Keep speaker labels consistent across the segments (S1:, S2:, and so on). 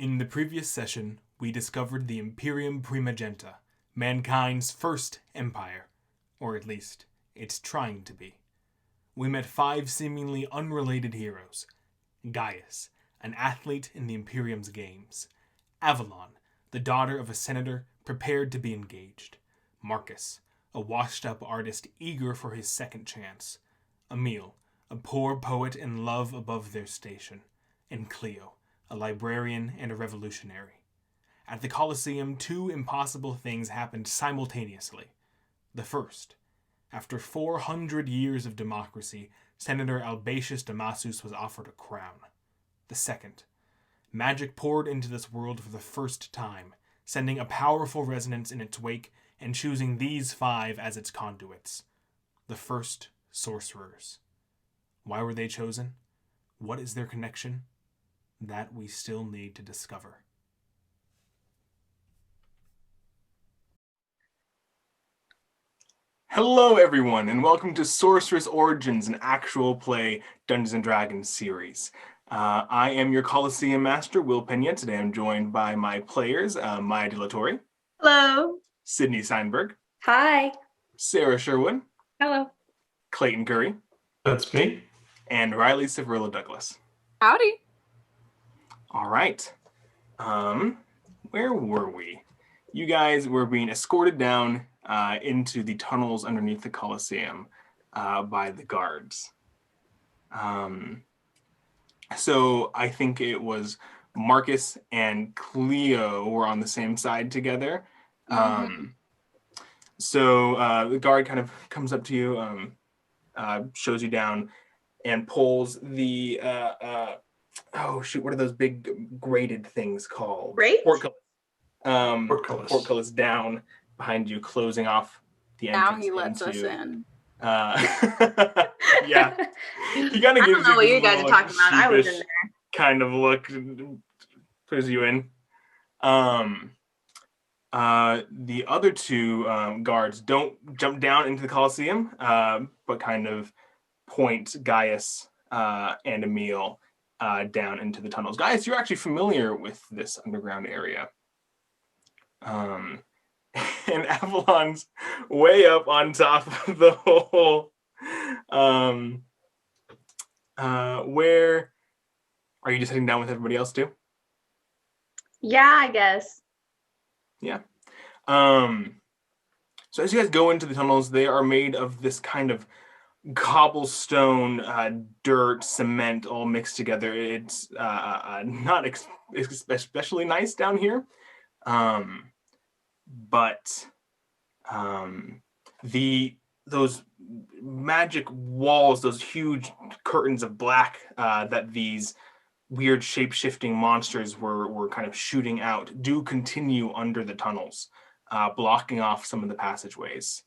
S1: In the previous session, we discovered the Imperium Primogenta, mankind's first empire, or at least, it's trying to be. We met 5 seemingly unrelated heroes. Gaius, an athlete in the Imperium's games. Avalon, the daughter of a senator prepared to be engaged. Marcus, a washed-up artist eager for his second chance. Aemil, a poor poet in love above their station. And Clio, a librarian and a revolutionary. At the Coliseum, 2 impossible things happened simultaneously. The first, after 400 years of democracy, Senator Albatius Damasus was offered a crown. The second, magic poured into this world for the first time, sending a powerful resonance in its wake and choosing these 5 as its conduits. The first Sorcerers. Why were they chosen? What is their connection? That we still need to discover. Hello everyone, and welcome to Sorcerous Origins, an actual play Dungeons & Dragons series. I am your Coliseum master, Will Peña. Today I'm joined by my players, Maya De La Torre.
S2: Hello.
S1: Sydney Steinberg.
S3: Hi.
S1: Sarah Sherwood.
S2: Hello.
S1: Clayton Currie.
S4: That's me.
S1: And Riley Civerolo Douglas.
S2: Howdy.
S1: All right. Where were we? You guys were being escorted down into the tunnels underneath the Coliseum by the guards. So I think it was Marcus and Cleo were on the same side together. So the guard kind of comes up to you, shows you down, and pulls the what are those big grated things called?
S2: Grates?
S1: Portcullis down behind you, closing off the entrance.
S2: Now he lets us in.
S1: Yeah. He kind of
S2: I don't know what you guys are talking about. I was in there.
S1: Kind of look, puts you in. The other 2 guards don't jump down into the Coliseum, but kind of point Gaius and Aemil down into the tunnels. Gaius, you're actually familiar with this underground area. And Avalon's way up on top of the whole. Where are you just heading down with everybody else too?
S2: Yeah, I guess.
S1: Yeah. So as you guys go into the tunnels, they are made of this kind of cobblestone, dirt, cement, all mixed together. It's not especially nice down here. But those magic walls, those huge curtains of black that these weird shape-shifting monsters were kind of shooting out do continue under the tunnels, blocking off some of the passageways.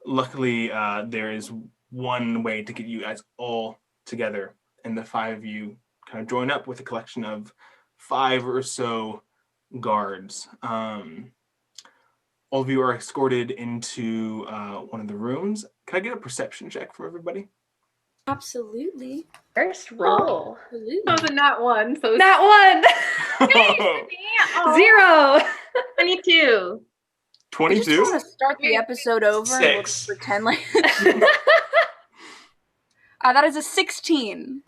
S1: Luckily, there is one way to get you guys all together, and the 5 of you kind of join up with a collection of 5 or so guards. All of you are escorted into one of the rooms. Can I get a perception check from everybody?
S3: Absolutely.
S2: First roll.
S3: Absolutely.
S2: That was a nat 1. So
S3: Nat 1.
S1: Oh,
S3: 0.
S2: 22.
S1: 22?
S3: I just want to start the episode over and we'll just pretend like that is a 16.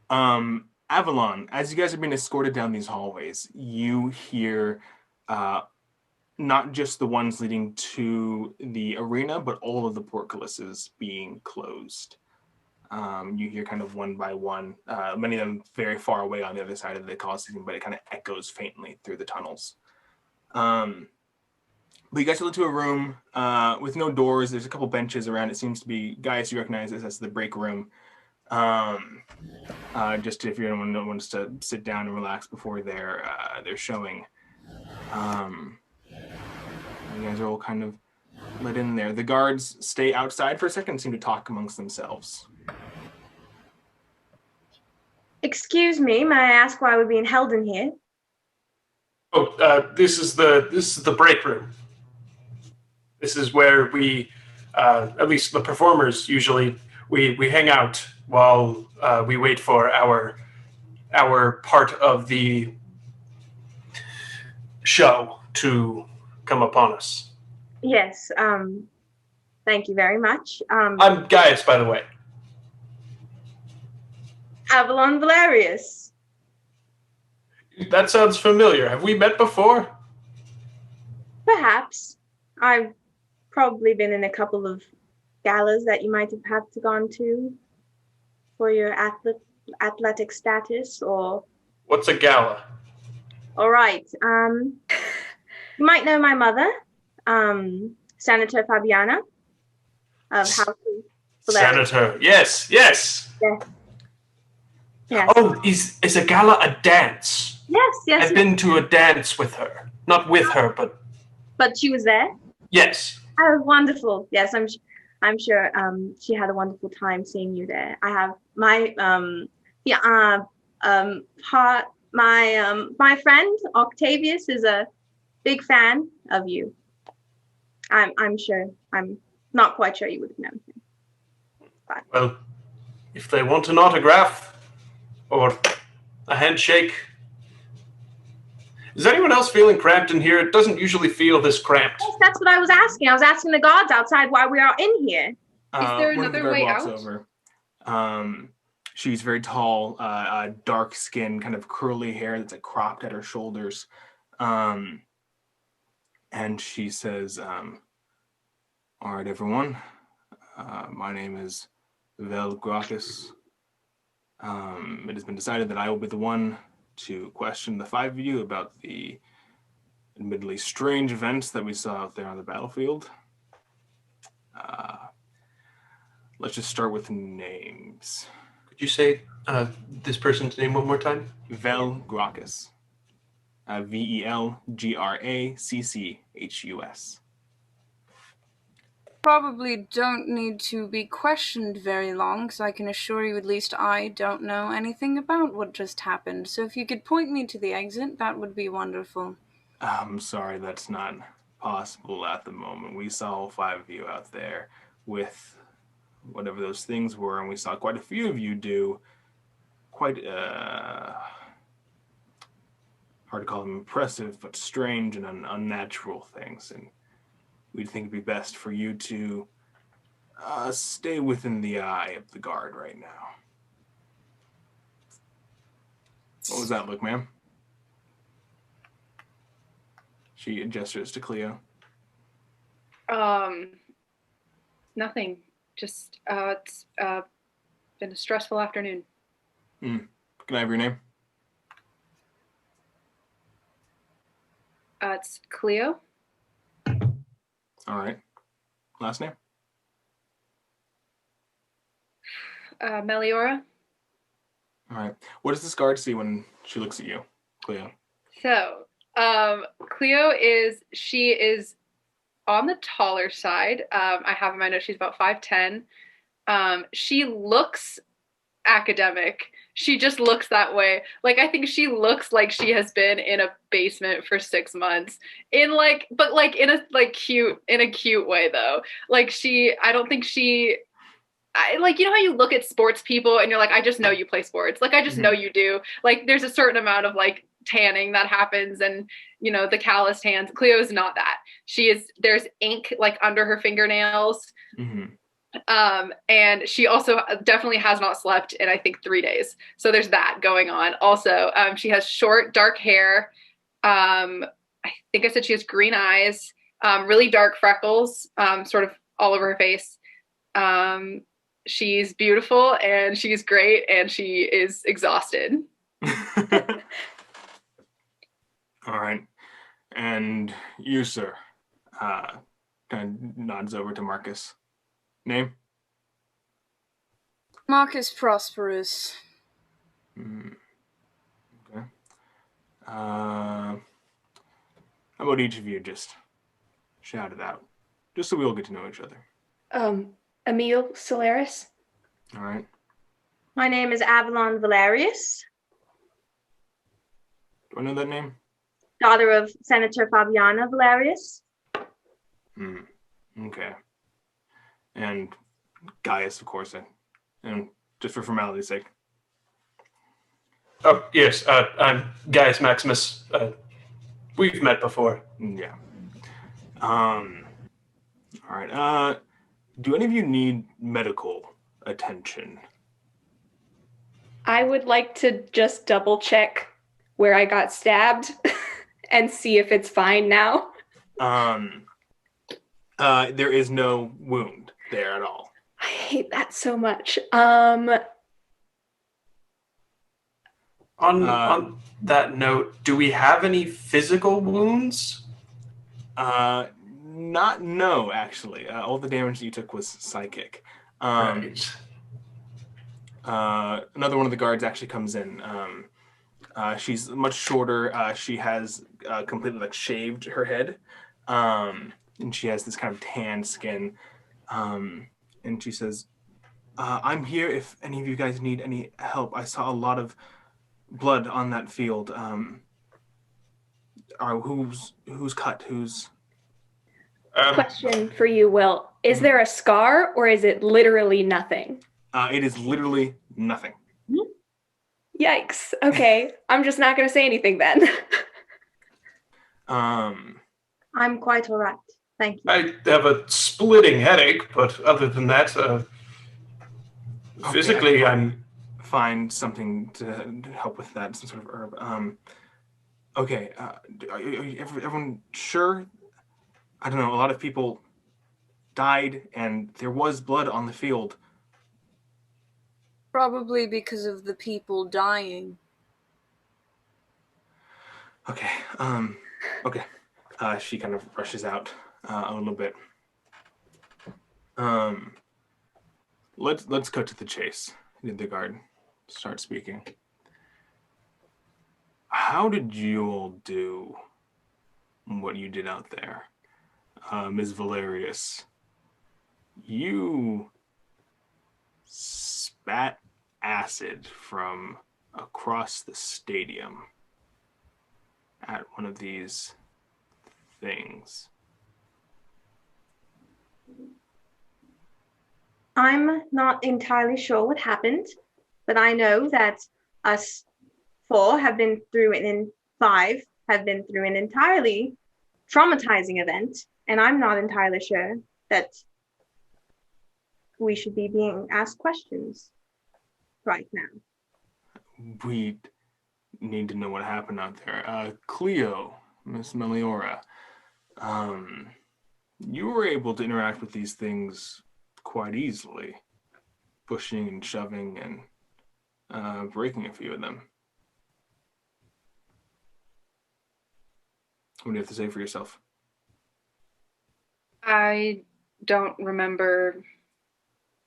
S1: Avalon, as you guys are being escorted down these hallways, you hear not just the ones leading to the arena, but all of the portcullises being closed. You hear kind of one by one, many of them very far away on the other side of the Coliseum, but it kind of echoes faintly through the tunnels. But you guys go into a room with no doors. There's a couple benches around. It seems to be, Gaius, you recognize this as the break room. Just if anyone wants to sit down and relax before they're showing. You guys are all kind of let in there. The guards stay outside for a second and seem to talk amongst themselves.
S2: Excuse me, may I ask why we're being held in here?
S4: Oh, this is the break room. This is where we, at least the performers usually, we hang out while we wait for our our part of the show to come upon us.
S2: Yes. Thank you very much.
S4: I'm Gaius, by the way.
S2: Avalon Valerius.
S4: That sounds familiar. Have we met before?
S2: Perhaps. I've probably been in a couple of galas that you might have had to gone to for your athletic status, or...
S4: What's a gala?
S2: All right. You might know my mother, Senator Fabiana of House of Valerius.
S4: Senator. Yes.
S2: Yes.
S4: Oh, is a gala a dance?
S2: Yes.
S4: I've been to a dance with her. Not with her, but...
S2: But she was there?
S4: Yes.
S2: Oh, wonderful. Yes, I'm sure she had a wonderful time seeing you there. I have my my friend Octavius is a big fan of you. I'm sure. I'm not quite sure you would have known him. But.
S4: Well, if they want an autograph or a handshake. Is anyone else feeling cramped in here? It doesn't usually feel this cramped.
S2: Yes, that's what I was asking. I was asking the guards outside why we are in here.
S3: Is there another way out?
S1: Over. She's very tall, dark skin, kind of curly hair that's like cropped at her shoulders. And she says, all right, everyone. My name is Gracchus. It has been decided that I will be the one to question the five of you about the admittedly strange events that we saw out there on the battlefield. Let's just start with names.
S4: Could you say this person's name one more time?
S1: Gracchus. Velgracchus.
S3: Probably don't need to be questioned very long, because I can assure you at least I don't know anything about what just happened. So if you could point me to the exit, that would be wonderful.
S1: I'm sorry, that's not possible at the moment. We saw all five of you out there with whatever those things were, and we saw quite a few of you do quite, hard to call them impressive, but strange and unnatural things, and we'd think it'd be best for you to stay within the eye of the guard right now. What was that look, ma'am? She gestures to Clio.
S5: Nothing. Just, it's been a stressful afternoon.
S1: Can I have your name?
S5: It's Clio.
S1: All right. Last name?
S5: Meliora.
S1: All right. What does this guard see when she looks at you, Clio?
S5: So, Clio she is on the taller side. I have in my notes she's about 5'10". She looks academic. She just looks that way. Like, I think she looks like she has been in a basement for 6 months in a cute way though. Like I don't think like, you know how you look at sports people and you're like, I just know you play sports. Like, I just know you do. Like, there's a certain amount of like tanning that happens and, you know, the calloused hands. Cleo is not that. There's ink like under her fingernails. And she also definitely has not slept in, I think, 3 days. So there's that going on. Also, she has short, dark hair. I think I said she has green eyes, really dark freckles, sort of all over her face. She's beautiful and she's great and she is exhausted.
S1: All right. And you, sir, kind of nods over to Marcus. Name?
S3: Marcus Prosperous.
S1: Okay. How about each of you just shout it out, just so we all get to know each other.
S6: Aemil, Celeris.
S1: All right.
S2: My name is Avalon Valerius,
S1: Do I know that name?
S2: daughter of Senator Fabiana Valerius.
S1: Okay. And Gaius, of course, and just for formality's sake.
S4: Oh, yes, I'm Gaius Maximus. We've met before.
S1: Yeah. All right. Do any of you need medical attention?
S6: I would like to just double check where I got stabbed and see if it's fine now.
S1: There is no wound there at all.
S6: I hate that so much.
S4: On that note, do we have any physical wounds?
S1: No, actually. All the damage that you took was psychic.
S4: Right.
S1: Another one of the guards actually comes in. She's much shorter. She has completely shaved her head, and she has this kind of tan skin. And she says, "I'm here if any of you guys need any help. I saw a lot of blood on that field. Who's cut? Who's?"
S6: Question for you, Will. Is there a scar or is it literally nothing?
S1: It is literally nothing.
S6: Yikes. Okay. I'm just not going to say anything then.
S2: I'm quite all right. Thank you.
S4: I have a splitting headache, but other than that, physically, I'm...
S1: Find something to help with that, some sort of herb. Okay, are everyone sure? I don't know, a lot of people died and there was blood on the field.
S3: Probably because of the people dying.
S1: Okay, okay. She kind of rushes out a little bit. Let's cut to the chase. Did the guard start speaking? How did you all do what you did out there? Ms. Valerius, you spat acid from across the stadium at one of these things.
S2: I'm not entirely sure what happened, but I know that us five have been through an entirely traumatizing event, and I'm not entirely sure that we should be being asked questions right now.
S1: We need to know what happened out there. Clio, Miss Meliora, you were able to interact with these things quite easily, pushing and shoving and breaking a few of them. What do you have to say for yourself?
S5: I don't remember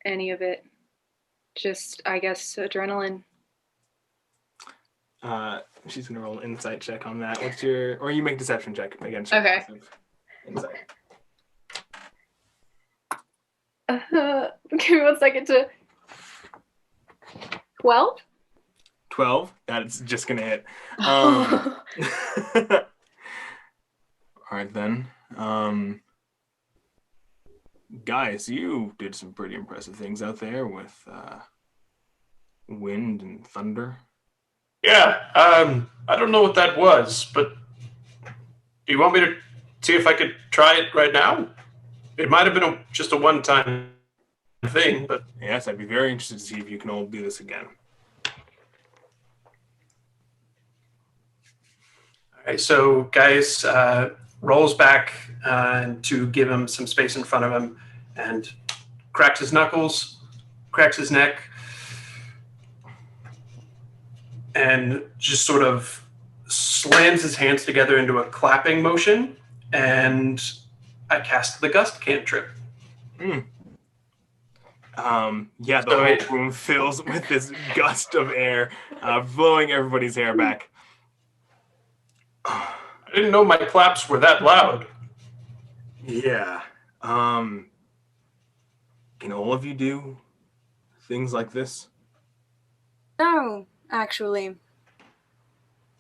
S5: any of it. Just, I guess, adrenaline.
S1: She's gonna roll an insight check on that. What's your, or you make deception check against
S5: Okay.
S1: Insight.
S5: Give me 1 second to... 12?
S1: 12. That's just gonna hit. All right then. Guys, you did some pretty impressive things out there with wind and thunder.
S4: Yeah, I don't know what that was, but do you want me to see if I could try it right now? It might have been just a one-time thing, but...
S1: Yes, I'd be very interested to see if you can all do this again.
S4: All right, so Gaius rolls back to give him some space in front of him and cracks his knuckles, cracks his neck, and just sort of slams his hands together into a clapping motion, and I cast the gust cantrip.
S1: Yeah, the whole room fills with this gust of air, blowing everybody's hair back.
S4: I didn't know my claps were that loud.
S1: Yeah. Can all of you do things like this?
S3: No, actually.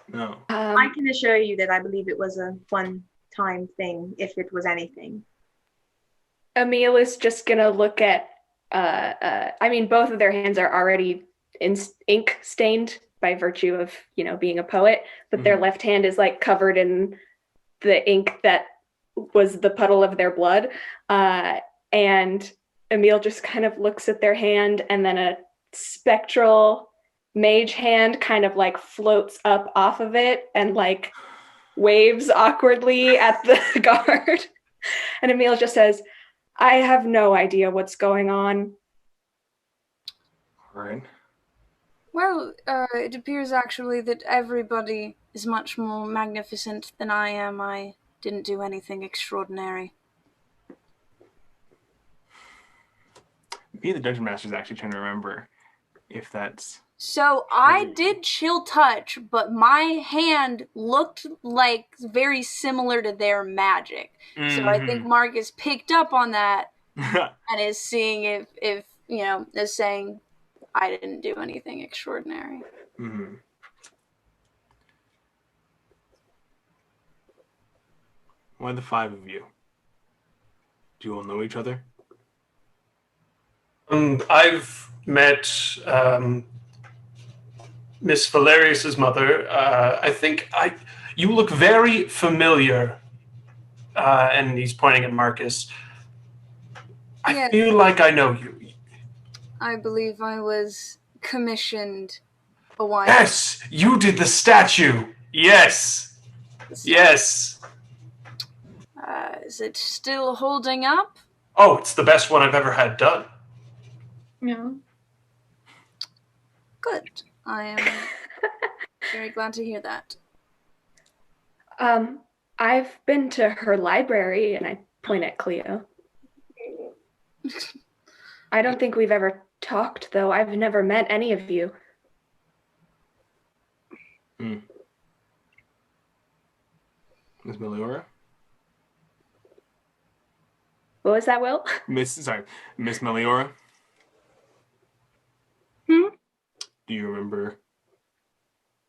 S1: No.
S2: I can assure you that I believe it was a one-time thing, if it was anything.
S6: Aemil is just gonna look at. I mean, both of their hands are already ink stained by virtue of, being a poet, but their left hand is like covered in the ink that was the puddle of their blood. And Aemil just kind of looks at their hand, and then a spectral mage hand kind of like floats up off of it and like waves awkwardly at the guard. And Aemil just says, I have no idea what's going on.
S1: All right.
S3: Well, it appears actually that everybody is much more magnificent than I am. I didn't do anything extraordinary.
S1: Maybe the Dungeon Master's actually trying to remember if that's...
S3: So I did chill touch, but my hand looked like very similar to their magic. So I think Marcus picked up on that and is seeing if is saying, I didn't do anything extraordinary.
S1: Mm-hmm. Why the five of you? Do you all know each other?
S4: I've met Miss Valerius's mother. I think you look very familiar. And he's pointing at Marcus. I feel like I know you.
S3: I believe I was commissioned a while.
S4: Yes, you did the statue. Yes. Yes.
S3: Is it still holding up?
S4: Oh, it's the best one I've ever had done.
S2: No.
S3: Good. I am very glad to hear that.
S6: I've been to her library, and I point at Clio. I don't think we've ever talked, though. I've never met any of you.
S1: Miss Meliora?
S6: What was that, Will?
S1: Miss Meliora? Do you remember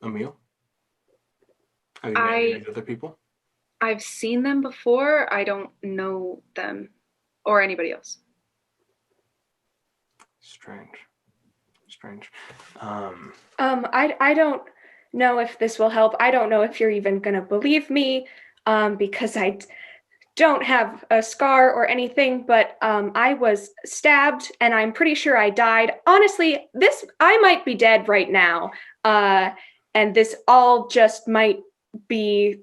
S1: Aemil? Have you met any of the other people?
S5: I've seen them before. I don't know them or anybody else.
S1: Strange.
S6: I don't know if this will help. I don't know if you're even going to believe me, because I don't have a scar or anything, but I was stabbed, and I'm pretty sure I died. Honestly, I might be dead right now, and this all just might be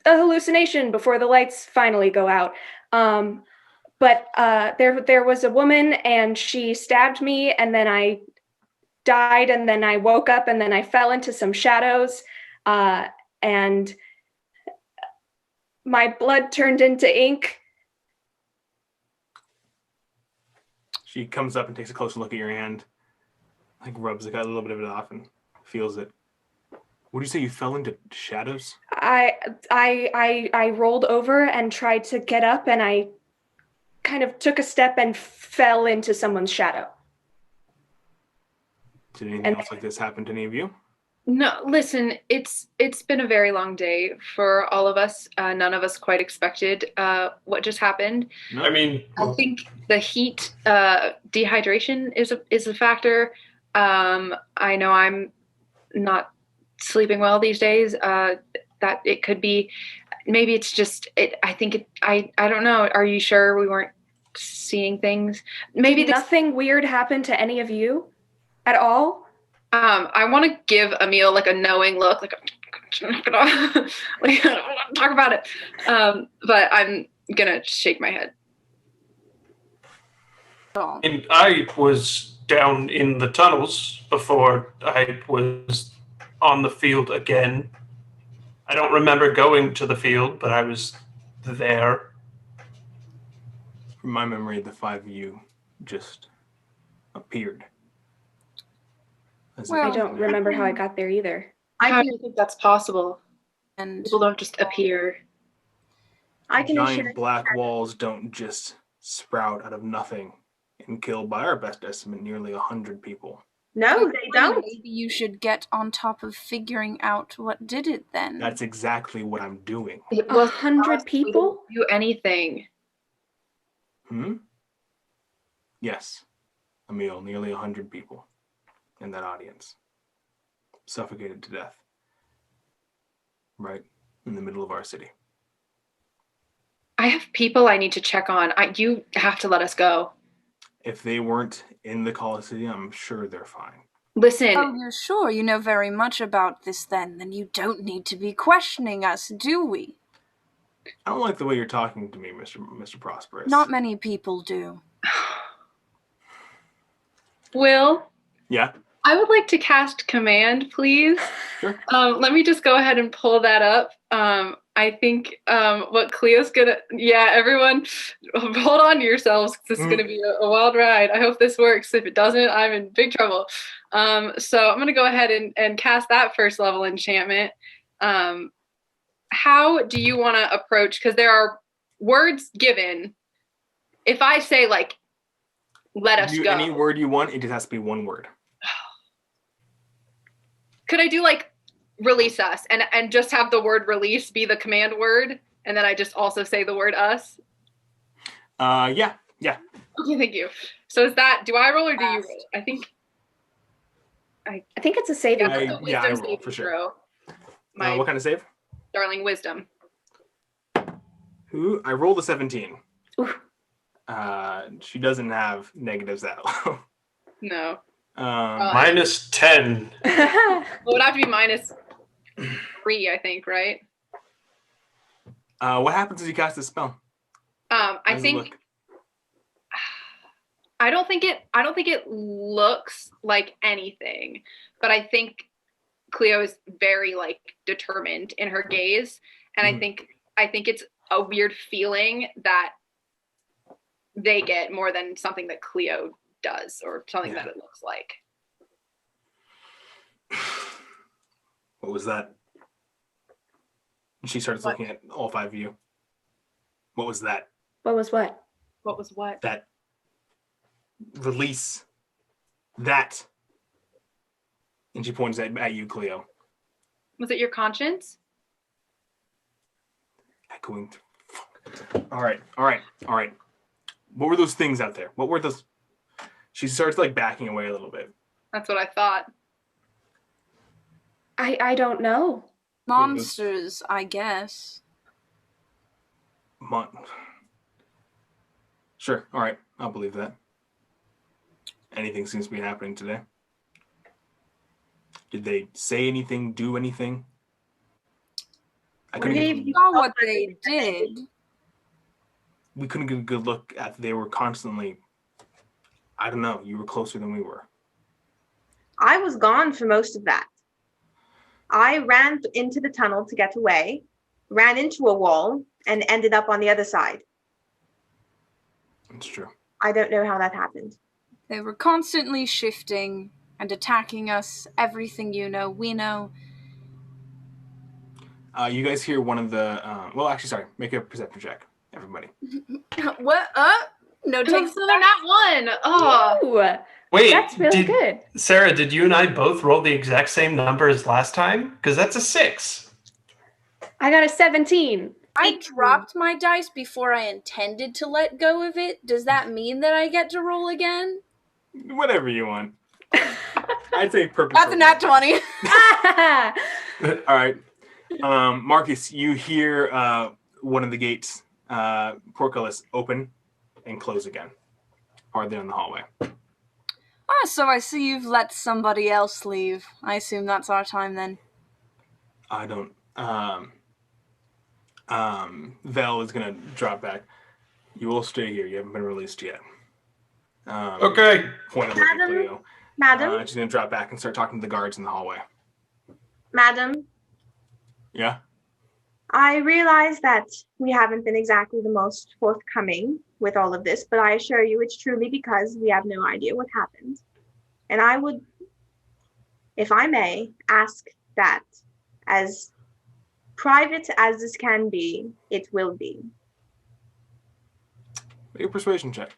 S6: a hallucination before the lights finally go out. But there was a woman, and she stabbed me, and then I died, and then I woke up, and then I fell into some shadows, and my blood turned into ink.
S1: She comes up and takes a closer look at your hand, like rubs a little bit of it off and feels it. What did you say? You fell into shadows?
S6: I rolled over and tried to get up, and I kind of took a step and fell into someone's shadow.
S1: Did anything else like this happen to any of you?
S5: No, listen, it's been a very long day for all of us. None of us quite expected what just happened.
S1: No.
S4: I mean,
S5: I think the heat, dehydration is a factor. I know I'm not sleeping well these days. That it could be, maybe it's just it. I think I don't know. Are you sure we weren't seeing things? Maybe
S6: nothing weird happened to any of you at all.
S5: I want to give Aemil like a knowing look, like talk about it. But I'm gonna shake my head.
S4: And I was down in the tunnels before I was on the field again. I don't remember going to the field, but I was there.
S1: From my memory, the five of you just appeared.
S6: I don't remember how I got there either.
S5: How do you think that's possible?
S3: And
S5: people don't just appear.
S2: I can assure
S1: Giant black walls don't just sprout out of nothing and kill, by our best estimate, nearly 100 people.
S2: No, they don't.
S3: Maybe you should get on top of figuring out what did it then.
S1: That's exactly what I'm doing.
S6: 100 people?
S5: Do anything.
S1: Yes. Aemil, nearly 100 people in that audience. suffocated to death. Right in the middle of our city.
S5: I have people I need to check on. You have to let us go.
S1: If they weren't in the Coliseum, I'm sure they're fine.
S5: Listen.
S3: Oh, you're sure you know very much about this then you don't need to be questioning us, do we?
S1: I don't like the way you're talking to me, Mr. Prosperous.
S3: Not many people do.
S5: Will?
S1: Yeah?
S5: I would like to cast command, please.
S1: Sure.
S5: Let me just go ahead and pull that up. I think what Cleo's gonna... Yeah, everyone, hold on to yourselves, because this is going to be a wild ride. I hope this works. If it doesn't, I'm in big trouble. So I'm going to go ahead and cast that first level enchantment. How do you want to approach... Because there are words given. If I say, like, let us go...
S1: Any word you want, it just has to be one word.
S5: Could I do, like, release us and just have the word release be the command word, and then I just also say the word us?
S1: Yeah.
S5: Okay, thank you. So is that, do I roll or do you roll? I think
S6: it's a saving throw.
S1: I roll for sure. What kind of save?
S5: Darling wisdom.
S1: I rolled a 17.
S6: Ooh.
S1: She doesn't have negatives that low.
S5: No.
S4: Minus 10.
S5: Well, it would have to be minus 3, I think, right?
S1: What happens if you cast this spell?
S5: I think I don't think it looks like anything, but I think Cleo is very, like, determined in her gaze, and I think it's a weird feeling that they get more than something that Cleo does or something that it looks like.
S1: What was that? And she starts looking at all 5 of you. What was that?
S6: What was what?
S5: What was what?
S1: That release. That. And she points at you, Cleo.
S5: Was it your conscience?
S1: Echoing. All right. What were those things out there? What were those? She starts, like, backing away a little bit.
S5: That's what I thought.
S6: I don't know.
S3: Monsters, I guess.
S1: Sure. All right. I'll believe that. Anything seems to be happening today. Did they say anything, do anything? I couldn't
S3: saw what they did.
S1: We couldn't get a good look at. They were constantly. I don't know. You were closer than we were.
S2: I was gone for most of that. I ran into the tunnel to get away, ran into a wall, and ended up on the other side.
S1: It's true.
S2: I don't know how that happened.
S3: They were constantly shifting and attacking us. Everything you know, we know.
S1: You guys hear one of the... make a perception check, everybody.
S3: What? No takes.
S5: So they're not one. Oh.
S6: Ooh,
S4: Wait,
S6: that's really good.
S4: Sarah, did you and I both roll the exact same number as last time? Because that's a 6.
S6: I got a 17.
S3: I dropped my dice before I intended to let go of it. Does that mean that I get to roll again?
S1: Whatever you want. I'd say purpose.
S3: That's a nat 20.
S1: All right. Marcus, you hear one of the gates, portcullis, open and close again. Hardly in the hallway.
S3: So I see you've let somebody else leave. I assume that's our time then.
S1: I don't... Vel is going to drop back. You will stay here. You haven't been released yet.
S4: Okay.
S1: Point of looking at Cleo.
S2: Madam?
S1: She's going to drop back and start talking to the guards in the hallway.
S2: Madam?
S1: Yeah?
S2: I realize that we haven't been exactly the most forthcoming with all of this, but I assure you it's truly because we have no idea what happened. And I would, if I may, ask that as private as this can be, it will be.
S1: Make a persuasion check.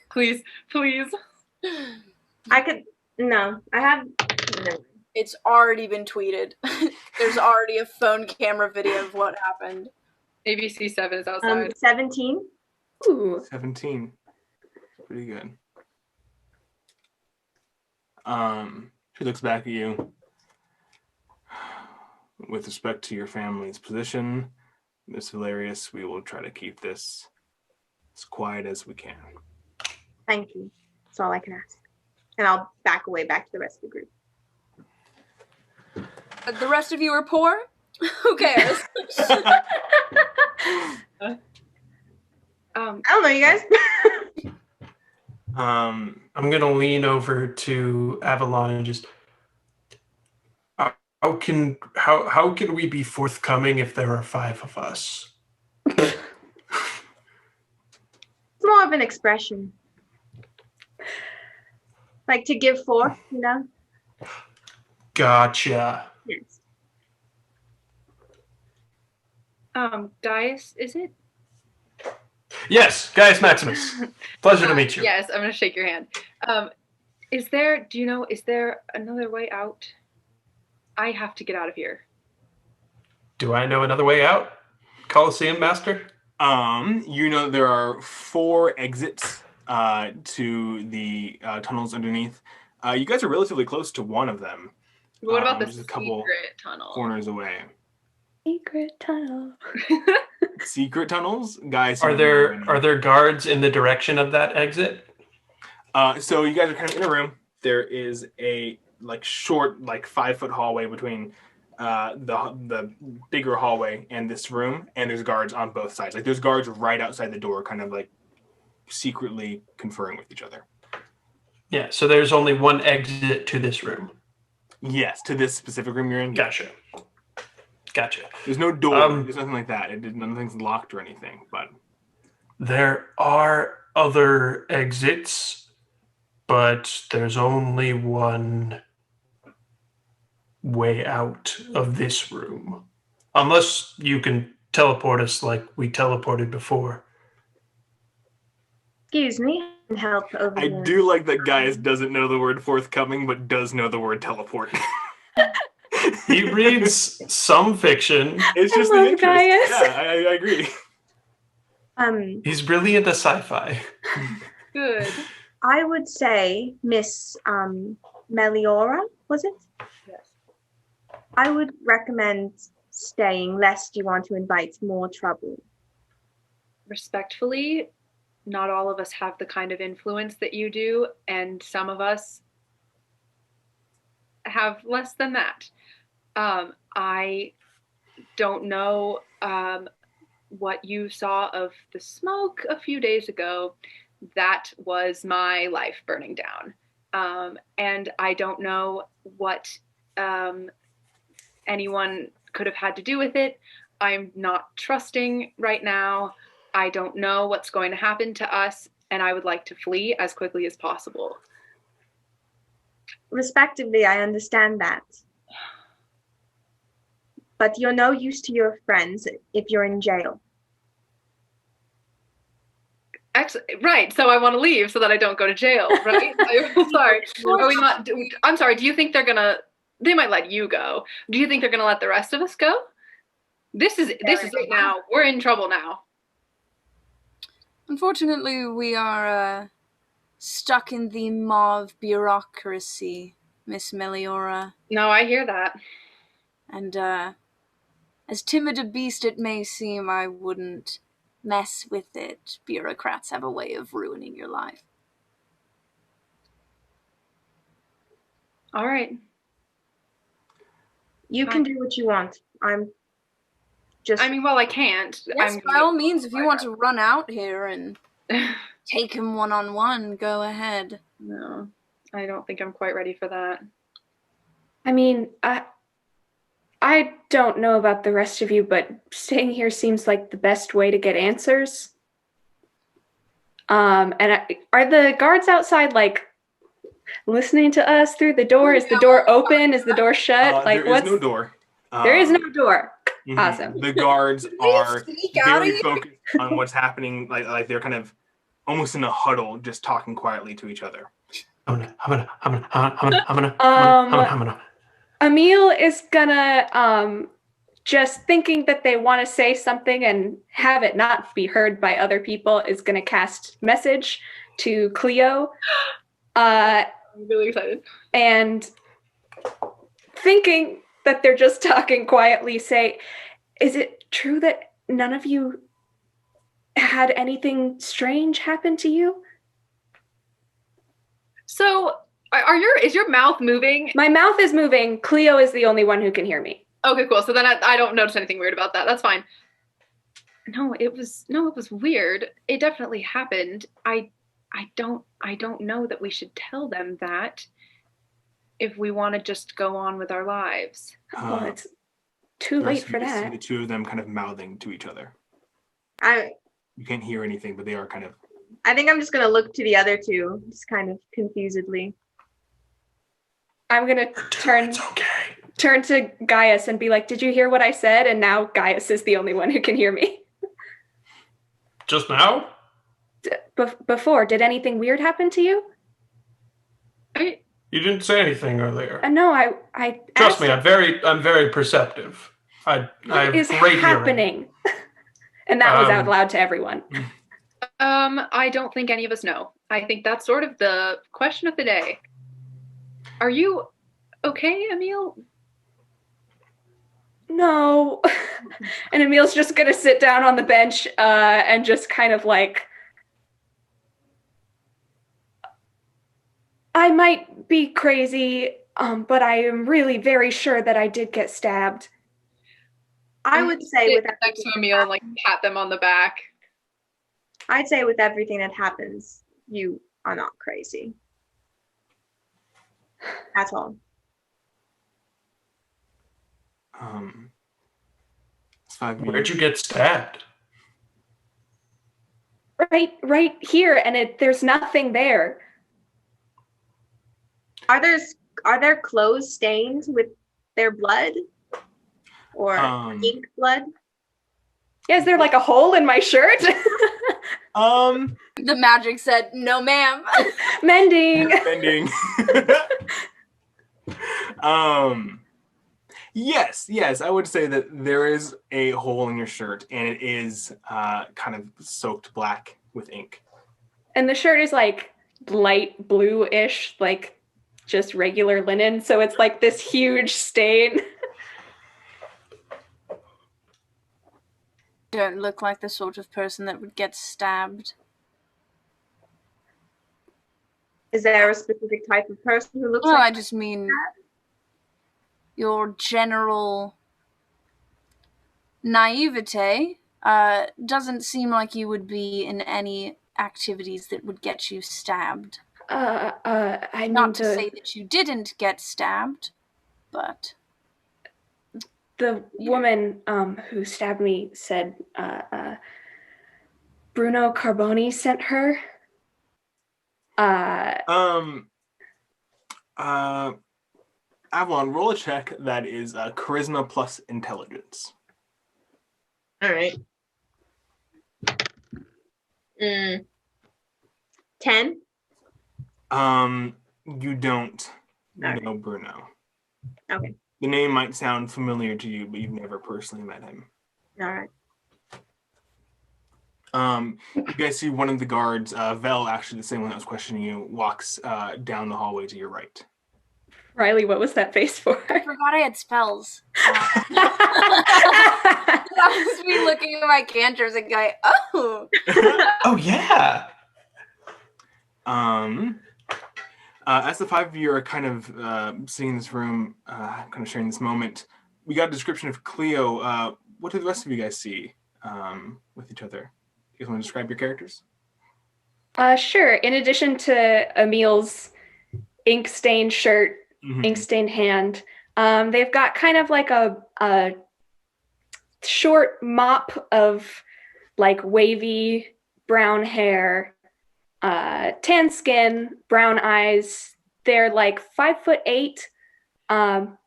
S5: Please.
S2: I could, no, I have, no.
S3: It's already been tweeted. There's already a phone camera video of what happened.
S5: ABC 7 is outside.
S2: 17.
S6: Ooh.
S1: 17. Pretty good. She looks back at you. With respect to your family's position, Miss Valerius, we will try to keep this as quiet as we can.
S2: Thank you. That's all I can ask. And I'll back away back to the rest of the group.
S3: The rest of you are poor? Who cares?
S2: I don't know, you guys.
S4: I'm gonna lean over to Avalon and just how can we be forthcoming if there are 5 of us?
S2: It's more of an expression. Like to give forth, you know?
S4: Gotcha.
S2: Yes.
S5: Gaius, is it?
S4: Yes, Gaius Maximus. Pleasure to meet you.
S5: Yes, I'm gonna shake your hand. Is there another way out? I have to get out of here.
S4: Do I know another way out? Coliseum Master?
S1: You know there are 4 exits to the tunnels underneath. You guys are relatively close to one of them.
S5: What about the
S1: just a couple
S5: secret tunnel?
S1: corners away.
S6: Secret tunnel.
S1: Secret tunnels, guys.
S4: Are there guards in the direction of that exit?
S1: So you guys are kind of in a room. There is a short 5-foot hallway between the bigger hallway and this room, and there's guards on both sides. Like there's guards right outside the door, kind of like secretly conferring with each other.
S4: Yeah, so there's only one exit to this room.
S1: Yes, to this specific room you're in.
S4: Gotcha.
S1: There's no door. There's nothing like that. Nothing's locked or anything. But
S4: there are other exits, but there's only one way out of this room. Unless you can teleport us like we teleported before.
S2: Excuse me. Help over
S1: I
S2: there.
S1: do like that Gaius doesn't know the word forthcoming, but does know the word teleport.
S4: He reads some fiction.
S1: It's just
S6: I
S1: the
S6: love
S1: interest.
S6: Gaius.
S1: Yeah, I agree.
S4: He's really into sci-fi.
S5: Good.
S2: I would say Miss Meliora, was it?
S5: Yes.
S2: I would recommend staying lest you want to invite more trouble.
S5: Respectfully, not all of us have the kind of influence that you do, and some of us have less than that. I don't know what you saw of the smoke a few days ago. That was my life burning down. And I don't know what anyone could have had to do with it. I'm not trusting right now. I don't know what's going to happen to us, and I would like to flee as quickly as possible.
S2: Respectively, I understand that. But you're no use to your friends if you're in jail.
S5: Right, so I want to leave so that I don't go to jail, right? I'm sorry. Are we not? I'm sorry. Do you think they might let you go? Do you think they're gonna let the rest of us go? This is it now. We're in trouble now.
S3: Unfortunately, we are stuck in the maw of bureaucracy, Miss Meliora.
S5: No, I hear that.
S3: And as timid a beast it may seem, I wouldn't mess with it. Bureaucrats have a way of ruining your life.
S5: All right.
S2: You can do what you want. I
S5: can't.
S3: Yes, by all means, if you want to run out here and take him one-on-one, go ahead.
S5: No, I don't think I'm quite ready for that.
S6: I mean, I don't know about the rest of you, but staying here seems like the best way to get answers. Are the guards outside listening to us through the door? Is the door open? Is the door shut?
S1: There is no door.
S6: There is no door.
S1: Mm-hmm.
S6: Awesome.
S1: The guards are very focused on what's happening. Like they're kind of almost in a huddle, just talking quietly to each other.
S6: Aemil is gonna just thinking that they want to say something and have it not be heard by other people, is gonna cast message to Clio.
S5: I'm really excited.
S6: And thinking that they're just talking quietly, say, is it true that none of you had anything strange happen to you?
S5: So, is your mouth moving?
S6: My mouth is moving. Clio is the only one who can hear me.
S5: Okay, cool. So then I don't notice anything weird about that. That's fine. No, it was weird. It definitely happened. I don't know that we should tell them that if we want to just go on with our lives.
S6: Well, it's too late for that.
S1: See the two of them kind of mouthing to each other. You can't hear anything, but they are kind of...
S2: I think I'm just going to look to the other two, just kind of confusedly.
S6: I'm going to turn to Gaius and be like, did you hear what I said? And now Gaius is the only one who can hear me.
S4: Just now?
S6: Before, did anything weird happen to you?
S4: You didn't say anything earlier.
S6: No, I
S4: trust me. I'm very perceptive. I have
S6: is
S4: great
S6: happening? And that was out loud to everyone.
S5: I don't think any of us know. I think that's sort of the question of the day. Are you okay, Aemil?
S6: No. And Aemil's just gonna sit down on the bench and just kind of like, I might be crazy, but I am really very sure that I did get stabbed.
S2: I would say with
S5: next to Aemil and like pat them on the back.
S2: I'd say with everything that happens, you are not crazy. That's all.
S4: Where'd you get stabbed?
S6: Right here, and there's nothing there.
S2: Are there clothes stained with their blood? Or ink blood?
S6: Yeah, is there like a hole in my shirt?
S3: The magic said, no ma'am.
S6: Mending.
S1: Yes, I would say that there is a hole in your shirt, and it is kind of soaked black with ink.
S6: And the shirt is like light blue-ish, like just regular linen, so it's like this huge stain.
S3: Don't look like the sort of person that would get stabbed.
S2: Is there a specific type of person who looks
S3: Well,
S2: like
S3: I just mean your general naivete doesn't seem like you would be in any activities that would get you stabbed.
S6: I mean
S3: Not to say that you didn't get stabbed, but...
S6: The woman who stabbed me said Bruno Carboni sent her.
S1: Avalon, roll a check that is charisma plus intelligence.
S2: All right. 10?
S1: You don't know Bruno.
S2: Okay.
S1: The name might sound familiar to you, but you've never personally met him.
S2: All right.
S1: You guys see one of the guards, Vel, actually the same one that was questioning you, walks down the hallway to your right.
S6: Riley, what was that face for?
S3: I forgot I had spells. That was me looking at my cantrips and going, oh!
S4: Oh, yeah!
S1: As the five of you are kind of sitting in this room, kind of sharing this moment, we got a description of Clio. What do the rest of you guys see with each other? You guys want to describe your characters?
S6: Sure. In addition to Aemil's ink-stained shirt, ink-stained hand, they've got kind of like a short mop of like wavy brown hair, tan skin, brown eyes. They're like 5'8",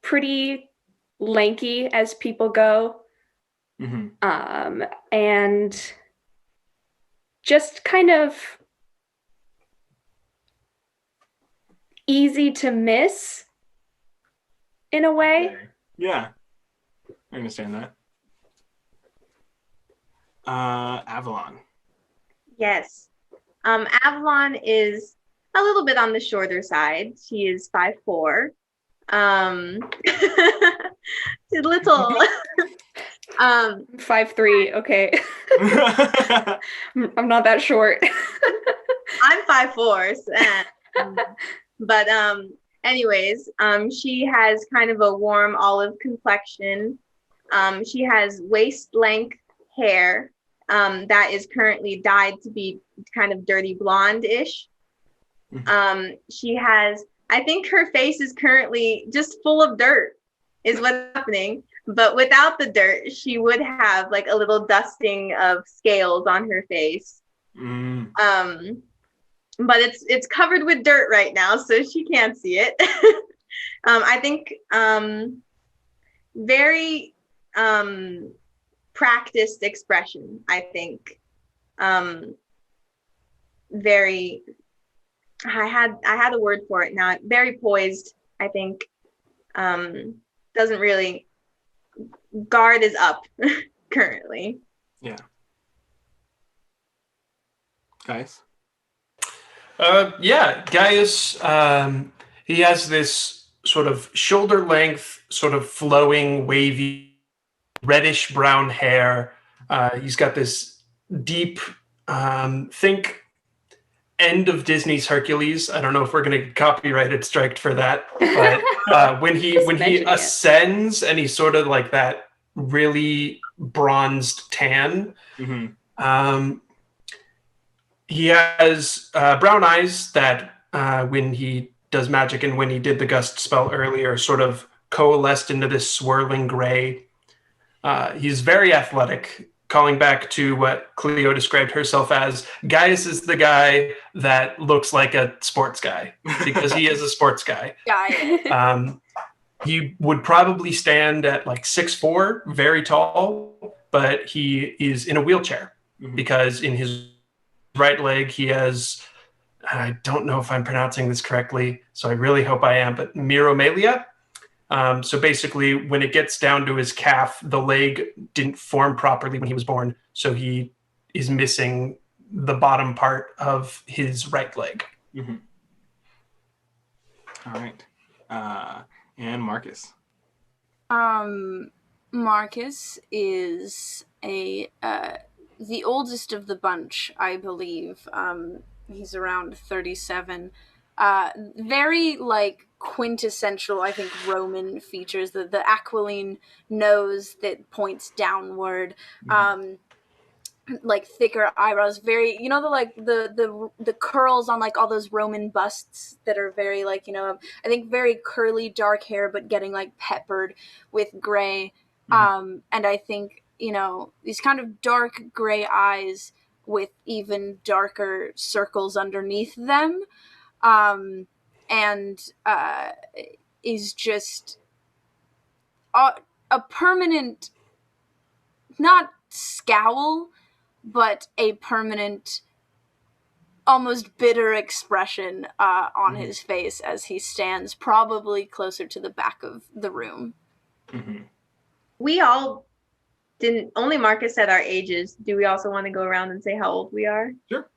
S6: pretty lanky as people go, and just kind of easy to miss in a way.
S1: Yeah, I understand that. Avalon.
S2: Yes. Avalon is a little bit on the shorter side. She is 5'4". She's little.
S6: 5'3", okay. I'm not that short.
S2: I'm 5'4", but anyways, she has kind of a warm olive complexion. She has waist length hair that is currently dyed to be kind of dirty blonde-ish. She has, I think her face is currently just full of dirt is what's happening. But without the dirt, she would have like a little dusting of scales on her face. But it's covered with dirt right now, so she can't see it. I think very practiced expression, I think. Very I had a word for it now. Very poised, I think. Doesn't really guard is up currently.
S1: Yeah. Guys?
S4: Yeah, Gaius, he has this sort of shoulder length, sort of flowing, wavy, reddish brown hair. He's got this deep, think end of Disney's Hercules. I don't know if we're going to get copyrighted striked for that, but when he ascends and he's sort of like that really bronzed tan. He has brown eyes that when he does magic and when he did the gust spell earlier sort of coalesced into this swirling gray. He's very athletic. Calling back to what Clio described herself as, Gaius is the guy that looks like a sports guy because he is a sports guy. He would probably stand at like 6'4", very tall, but he is in a wheelchair because in his right leg he has, I don't know if I'm pronouncing this correctly, so I really hope I am, but miromelia. So basically, when it gets down to his calf, the leg didn't form properly when he was born, so he is missing the bottom part of his right leg.
S1: All right. And Marcus.
S3: Marcus is the oldest of the bunch, I believe. He's around 37. Very like quintessential, I think, Roman features. The aquiline nose that points downward. Like thicker eyebrows, very, you know, the curls on like all those Roman busts that are very like, you know, I think very curly dark hair but getting like peppered with gray. And I think, you know, these kind of dark gray eyes with even darker circles underneath them, and is just a permanent, not scowl, but a permanent, almost bitter expression on his face as he stands probably closer to the back of the room.
S2: We all didn't, only Marcus said our ages. Do we also want to go around and say how old we are?
S1: Sure.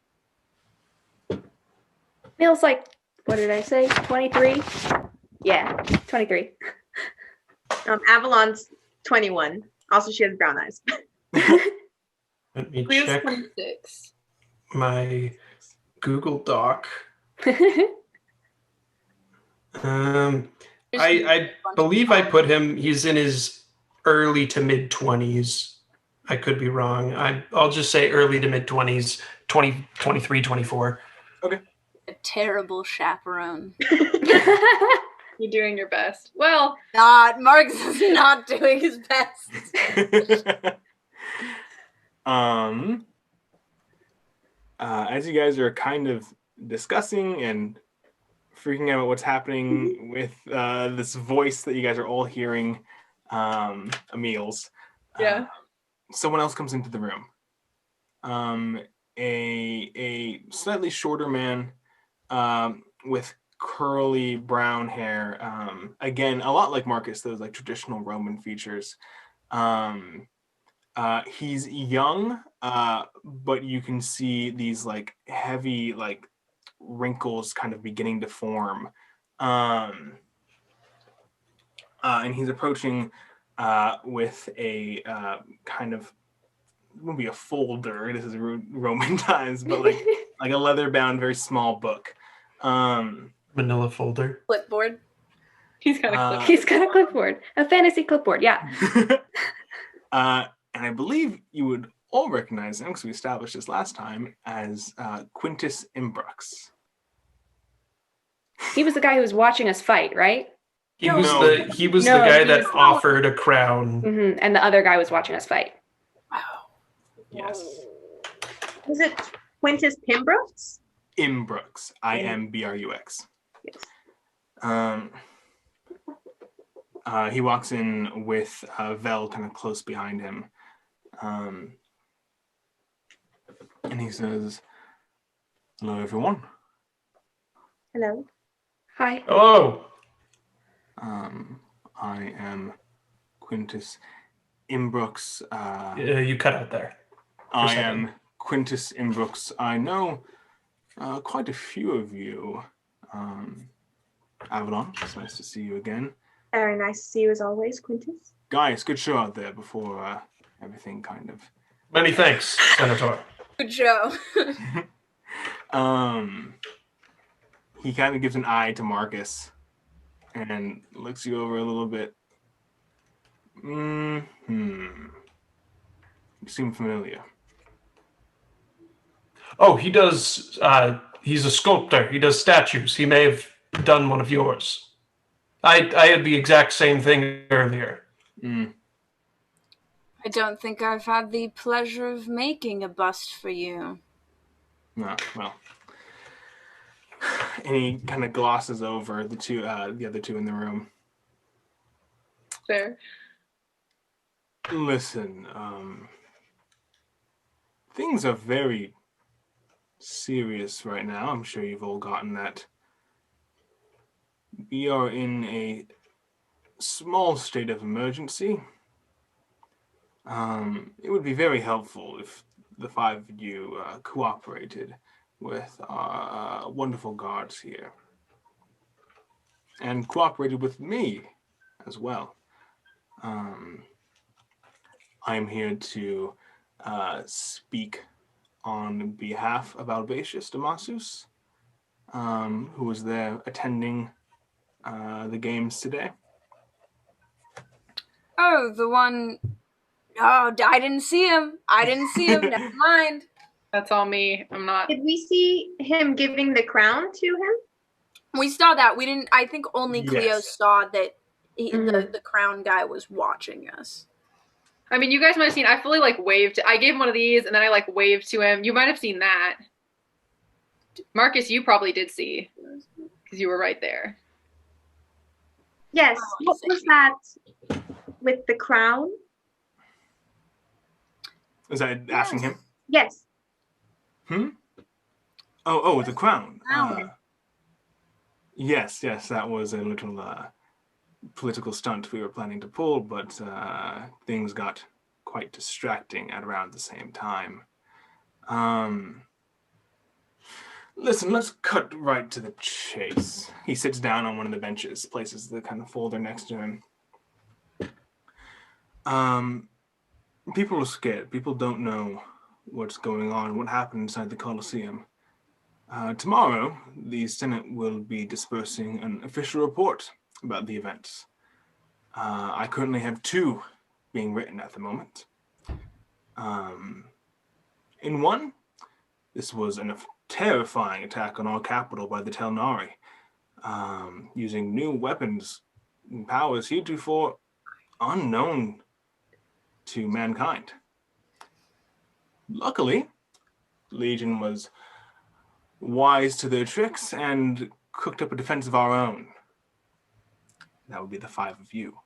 S6: Feels like, what did I say? 23? Yeah, 23.
S2: Avalon's 21. Also, she has brown eyes.
S4: Let me
S5: Cleo's
S4: check
S5: 26.
S4: my Google Doc. I believe I put him, he's in his early to mid 20s. I could be wrong. I'll just say early to mid 20s, 20, 23, 24.
S1: Okay.
S3: A terrible chaperone.
S5: You're doing your best. Well,
S3: Marcus is not doing his best.
S1: As you guys are kind of discussing and freaking out what's happening with this voice that you guys are all hearing, Aemil's, someone else comes into the room. A slightly shorter man with curly brown hair. Again, a lot like Marcus, those like traditional Roman features. He's young, but you can see these like heavy like wrinkles kind of beginning to form. and he's approaching with a kind of, it won't be a folder. This is Roman times, but like a leather-bound, very small book.
S4: Manila folder.
S3: Clipboard.
S5: He's got a clipboard.
S6: He's got a clipboard, a fantasy clipboard. Yeah.
S1: And I believe you would all recognize him because we established this last time as Quintus Imbrux.
S6: He was the guy who was watching us fight, right?
S4: He was
S1: No.
S4: the guy that offered a crown.
S6: Mm-hmm. And the other guy was watching us fight.
S1: Yes.
S2: Is it Quintus Pimbrooks?
S1: Imbrux. Imbrux.
S2: Yes.
S1: He walks in with Vel kind of close behind him. And he says, "Hello, everyone.
S2: Hello.
S6: Hi.
S4: Hello.
S1: I am Quintus Imbrux.
S4: You cut out there.
S1: I am Quintus Imbrux. I know quite a few of you. Avalon, it's nice to see you again.
S2: Very nice to see you as always, Quintus.
S1: Guys, good show out there before everything kind of...
S4: Many thanks, Senator.
S3: Good show.
S1: He kind of gives an eye to Marcus and looks you over a little bit. You seem familiar.
S4: Oh, he does. He's a sculptor. He does statues. He may have done one of yours. I had the exact same thing earlier.
S3: I don't think I've had the pleasure of making a bust for you.
S1: No, well. And he kind of glosses over the other two in the room.
S5: Fair.
S1: Listen, things are very serious right now. I'm sure you've all gotten that. We are in a small state of emergency. It would be very helpful if the five of you cooperated with our wonderful guards here. And cooperated with me as well. I'm here to speak on behalf of Albatius Damasus, who was there attending the games today.
S3: Oh, the one... Oh, I didn't see him. Never mind.
S5: That's all me. I'm not.
S2: Did we see him giving the crown to him?
S3: We saw that. We didn't... I think only Cleo
S1: Yes.
S3: saw that the crown guy was watching us.
S5: I mean, you guys might have seen. I fully waved. I gave him one of these, and then I waved to him. You might have seen that. Marcus, you probably did see, because you were right there.
S2: Yes.
S3: Oh, I
S2: What
S3: see.
S2: was that with the crown?
S1: Is that asking him?
S2: Yes.
S1: Oh, the crown.
S3: Crown.
S1: Yes, that was a little political stunt we were planning to pull, but things got quite distracting at around the same time. Listen, let's cut right to the chase. He sits down on one of the benches, places the kind of folder next to him. People are scared. People don't know what's going on, what happened inside the Coliseum. Tomorrow, the Senate will be dispersing an official report about the events. I currently have 2 being written at the moment. In one, this was a terrifying attack on our capital by the Telnari, using new weapons and powers heretofore unknown to mankind. Luckily, Legion was wise to their tricks and cooked up a defense of our own. That would be the 5 of you.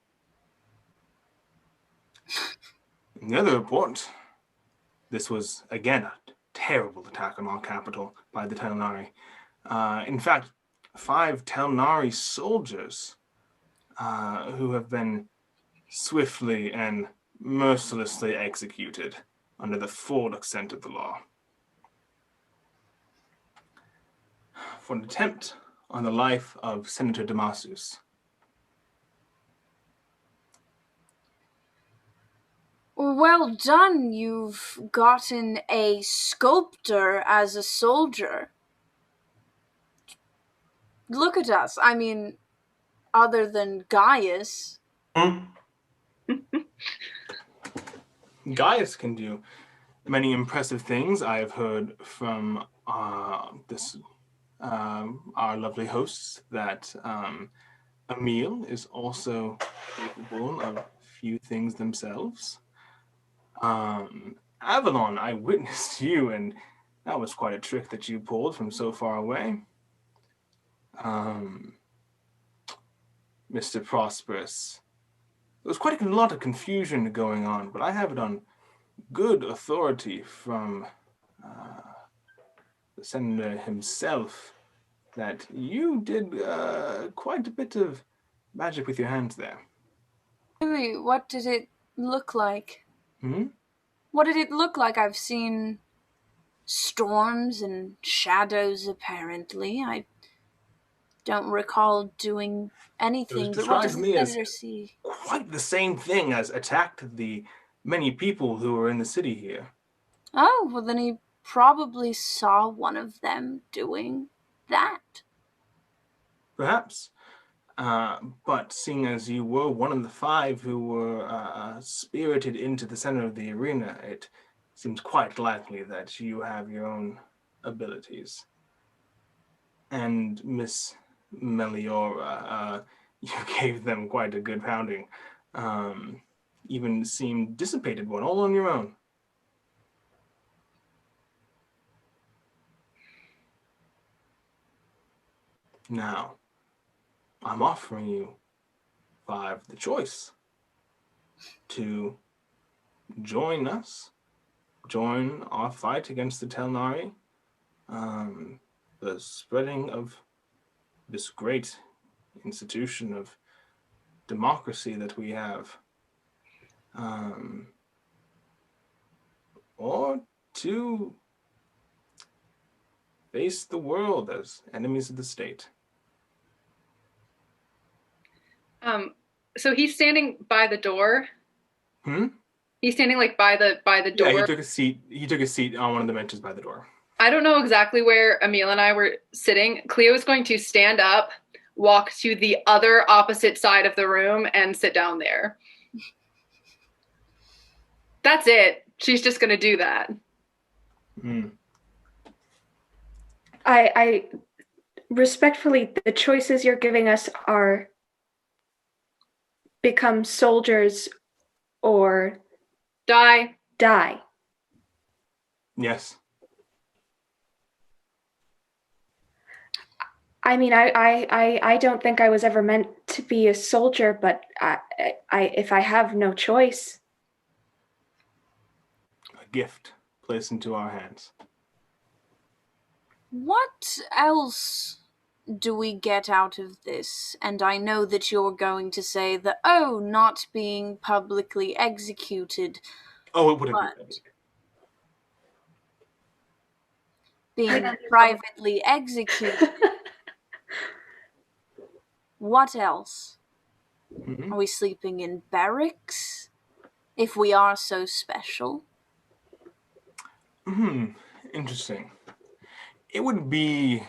S1: In the other report, this was again a terrible attack on our capital by the Telnari. In fact, 5 Telnari soldiers who have been swiftly and mercilessly executed under the full extent of the law for an attempt on the life of Senator Damasus.
S3: Well done, you've gotten a sculptor as a soldier. Look at us. I mean, other than Gaius.
S1: Gaius can do many impressive things. I have heard from our lovely hosts that Aemil is also capable of a few things themselves. Avalon, I witnessed you, and that was quite a trick that you pulled from so far away. Mr. Prosperous. There was quite a lot of confusion going on, but I have it on good authority from the senator himself that you did quite a bit of magic with your hands there.
S3: Really, what did it look like? What did it look like? I've seen storms and shadows, apparently. I don't recall doing anything, but what does the senator see?
S1: Quite the same thing as attacked the many people who were in the city here.
S3: Oh, well then he probably saw one of them doing that.
S1: Perhaps. But seeing as you were one of the 5 who were spirited into the center of the arena, it seems quite likely that you have your own abilities. And Miss Meliora, you gave them quite a good pounding. Even seemed dissipated one, all on your own. Now, I'm offering you 5 the choice to join us, join our fight against the Telnari, the spreading of this great institution of democracy that we have, or to face the world as enemies of the state.
S5: So he's standing by the door. He's standing like by the door.
S1: Yeah, he took a seat. He took a seat on one of the benches by the door.
S5: I don't know exactly where Aemil and I were sitting. Clio is going to stand up, walk to the other opposite side of the room, and sit down there. That's it. She's just going to do that.
S6: I respectfully, the choices you're giving us are become soldiers or
S5: die.
S1: Yes.
S6: I mean, I don't think I was ever meant to be a soldier, but I if I have no choice.
S1: A gift placed into our hands.
S3: What else do we get out of this? And I know that you're going to say that, not being publicly executed.
S1: Oh, it wouldn't be public.
S3: Being privately executed. What else? Are we sleeping in barracks? If we are so special?
S1: Interesting. It would be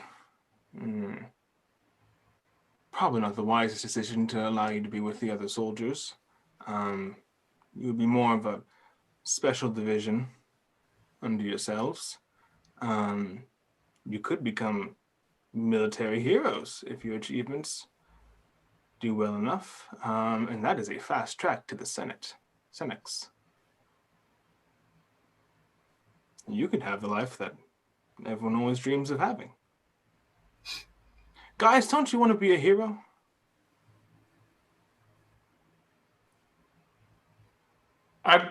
S1: probably not the wisest decision to allow you to be with the other soldiers. You would be more of a special division under yourselves. You could become military heroes if your achievements do well enough. And that is a fast track to the Senex. You could have the life that everyone always dreams of having. Guys, don't you want to be a hero?
S4: I'm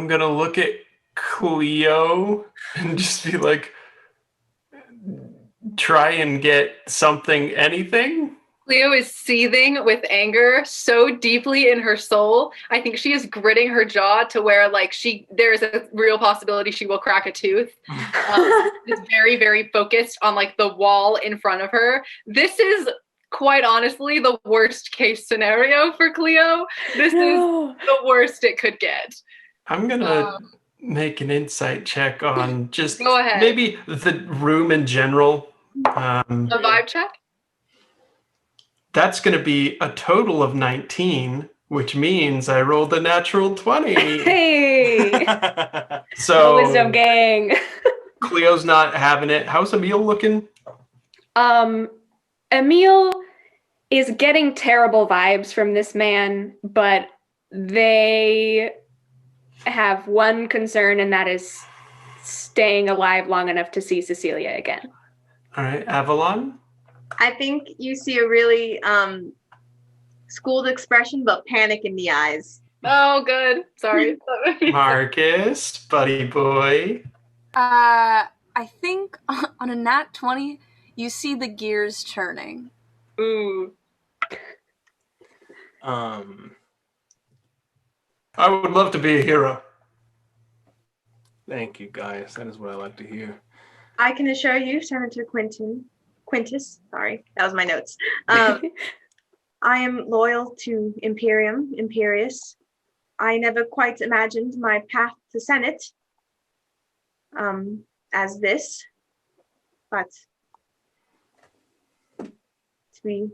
S4: going to look at Clio and just be like, try and get something, anything?
S5: Cleo is seething with anger so deeply in her soul. I think she is gritting her jaw to where like there's a real possibility she will crack a tooth. It's very, very focused on like the wall in front of her. This is quite honestly the worst case scenario for Cleo. This is the worst it could get.
S4: I'm gonna make an insight check on just
S5: Go ahead.
S4: maybe the room in general.
S5: A vibe check?
S4: That's going to be a total of 19, which means I rolled a natural 20.
S6: Hey!
S4: So,
S6: Wisdom gang.
S4: Cleo's not having it. How's Aemil looking?
S6: Aemil is getting terrible vibes from this man, but they have one concern, and that is staying alive long enough to see Cecilia again.
S4: All right, Avalon?
S2: I think you see a really schooled expression, but panic in the eyes.
S5: Oh, good. Sorry.
S4: Marcus, buddy boy.
S3: I think on a nat 20, you see the gears turning.
S5: Ooh.
S4: I would love to be a hero.
S1: Thank you, Gaius. That is what I like to hear.
S2: I can assure you, Senator Quintus, sorry, that was my notes. I am loyal to Imperius. I never quite imagined my path to Senate as this, but to be...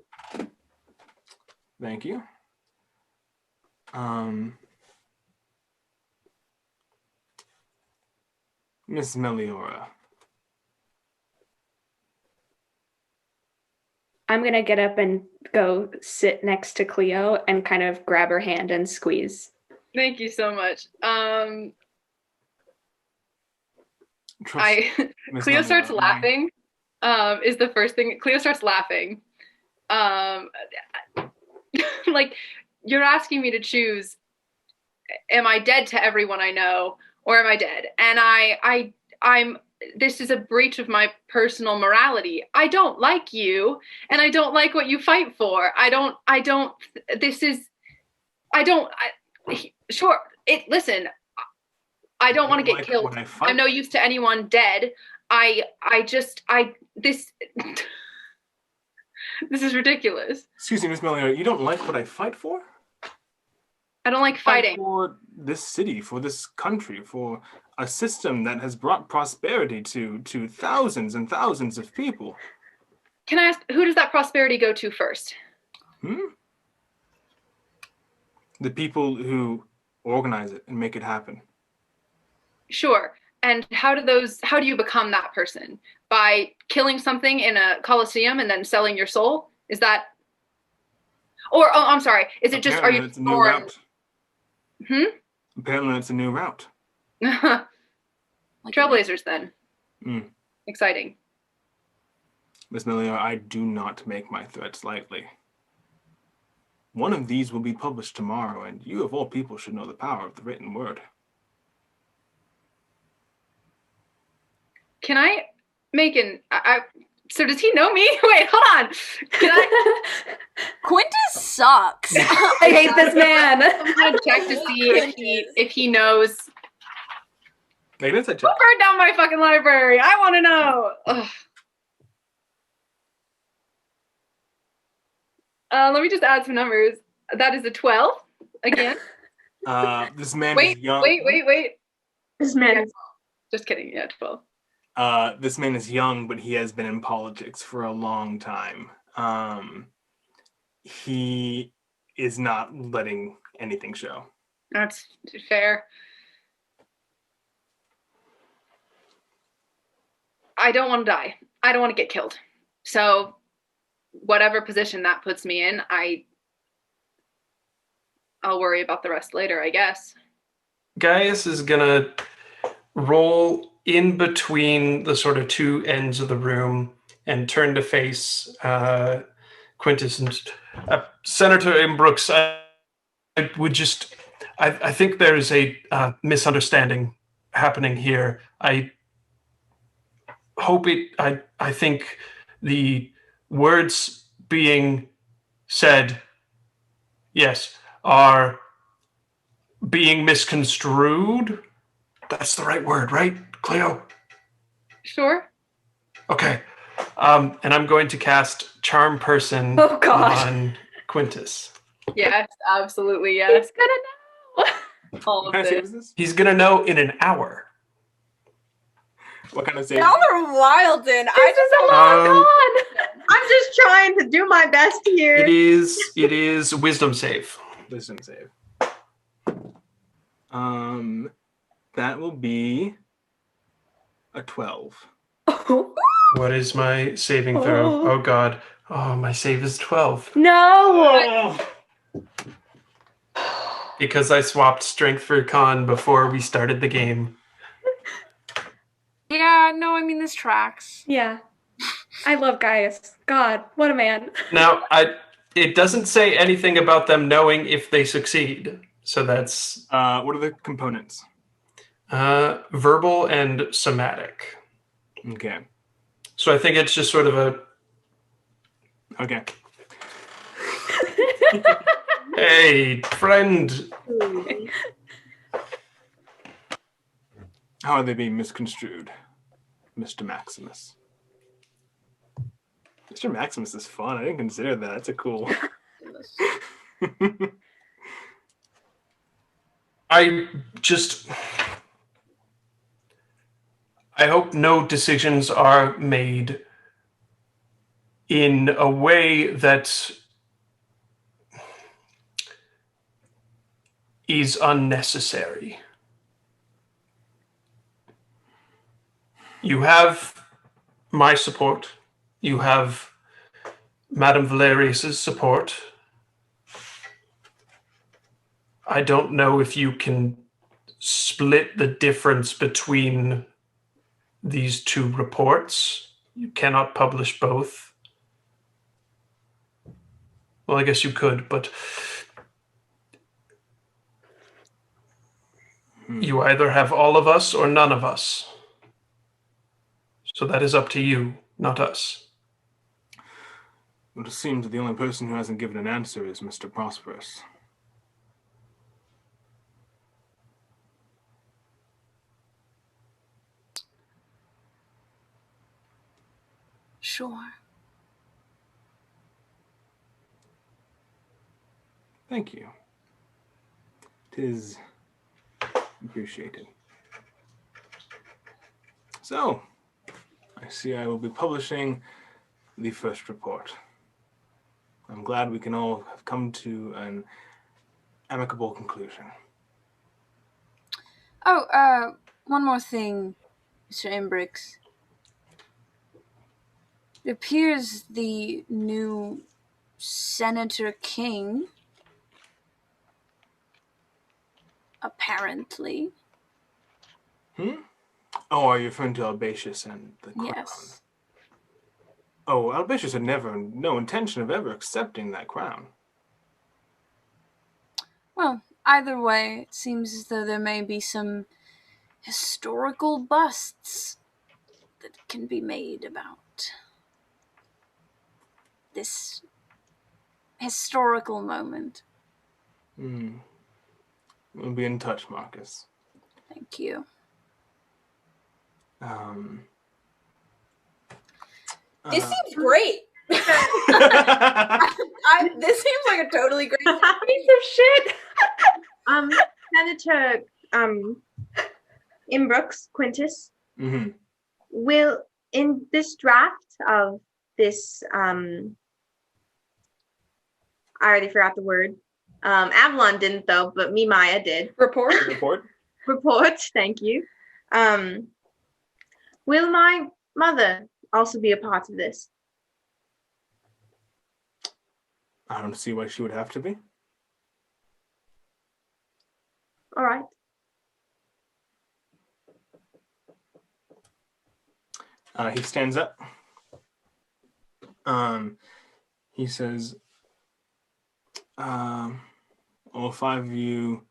S1: Thank you. Miss Meliora.
S6: I'm going to get up and go sit next to Cleo and kind of grab her hand and squeeze.
S5: Thank you so much. Cleo starts laughing. Is the first thing. Cleo starts laughing. Like, you're asking me to choose, am I dead to everyone I know, or am I dead? And I'm this is a breach of my personal morality. I don't like you, and I don't like what you fight for. Listen, I don't want to get killed. I'm no use to anyone dead. This is ridiculous.
S1: Excuse me, Miss Meliora, you don't like what I fight for?
S5: I don't like fighting.
S1: For this city, for this country, for a system that has brought prosperity to thousands and thousands of people.
S5: Can I ask, who does that prosperity go to first?
S1: The people who organize it and make it happen.
S5: Sure. And how do you become that person? By killing something in a Coliseum and then selling your soul? Is that... I'm sorry. Is it just...
S1: Apparently it's a new route.
S5: Hmm?
S1: Apparently it's a new route.
S5: Trailblazers, then. Exciting.
S1: Miss Meliora, I do not make my threats lightly. One of these will be published tomorrow, and you of all people should know the power of the written word.
S5: Can I make so does he know me? Wait, hold on. Can I...
S3: Quintus sucks.
S6: I hate this man.
S5: I'm gonna check to see if he knows.
S1: Who
S5: burned down my fucking library? I want to know. Ugh. Let me just add some numbers. That is a 12 again.
S1: This man is young.
S5: Wait.
S2: This man is...
S5: Just kidding. Yeah, 12.
S1: This man is young, but he has been in politics for a long time. He is not letting anything show.
S5: That's fair. I don't want to die. I don't want to get killed. So whatever position that puts me in, I'll worry about the rest later, I guess.
S4: Gaius is gonna roll in between the sort of two ends of the room and turn to face Quintus and Senator Imbrooks. I think there's a misunderstanding happening here. I think the words being said, yes, are being misconstrued. That's the right word, right, Cleo?
S5: Sure.
S4: Okay. And I'm going to cast Charm Person on Quintus.
S5: Yes, absolutely, yes.
S6: He's gonna know.
S5: All of this.
S4: He's going to know in an hour.
S1: What kind of save?
S3: Y'all are wild, then.
S6: This is a long con.
S2: I'm just trying to do my best here.
S4: It is Wisdom save.
S1: Wisdom save. That will be a 12.
S4: What is my saving throw? Oh God. Oh, my save is 12.
S6: No.
S4: Because I swapped strength for con before we started the game.
S3: Yeah, no, I mean, this tracks.
S6: Yeah. I love Gaius. God, what a man.
S4: Now, it doesn't say anything about them knowing if they succeed. So that's...
S1: what are the components?
S4: Verbal and somatic.
S1: Okay.
S4: So I think it's just sort of a...
S1: Okay.
S4: Hey, friend.
S1: How are they being misconstrued, Mr. Maximus? Mr. Maximus is fun. I didn't consider that. That's a cool...
S4: I hope no decisions are made in a way that is unnecessary. You have my support. You have Madame Valerius's support. I don't know if you can split the difference between these two reports. You cannot publish both. Well, I guess you could, but you either have all of us or none of us. So that is up to you, not us.
S1: It seems that the only person who hasn't given an answer is Mr. Prosperous.
S3: Sure.
S1: Thank you. 'Tis appreciated. So, I see I will be publishing the first report. I'm glad we can all have come to an amicable conclusion.
S3: Oh, one more thing, Mr. Imbrix. It appears the new Senator King, apparently.
S1: Oh, are you referring to Albatius and the crown?
S3: Yes.
S1: Oh, Albatius had no intention of ever accepting that crown.
S3: Well, either way, it seems as though there may be some historical busts that can be made about this historical moment.
S1: We'll be in touch, Marcus.
S3: Thank you. This seems great. This seems like a totally great
S6: Piece of shit.
S2: Senator Imbrooks, Quintus,
S1: Mm-hmm.
S2: will, in this draft of this, I already forgot the word. Avalon didn't though, but me, Maya did.
S6: Report.
S2: Report, thank you. Will my mother also be a part of this?
S1: I don't see why she would have to be.
S2: All right.
S1: He stands up. He says, all five of you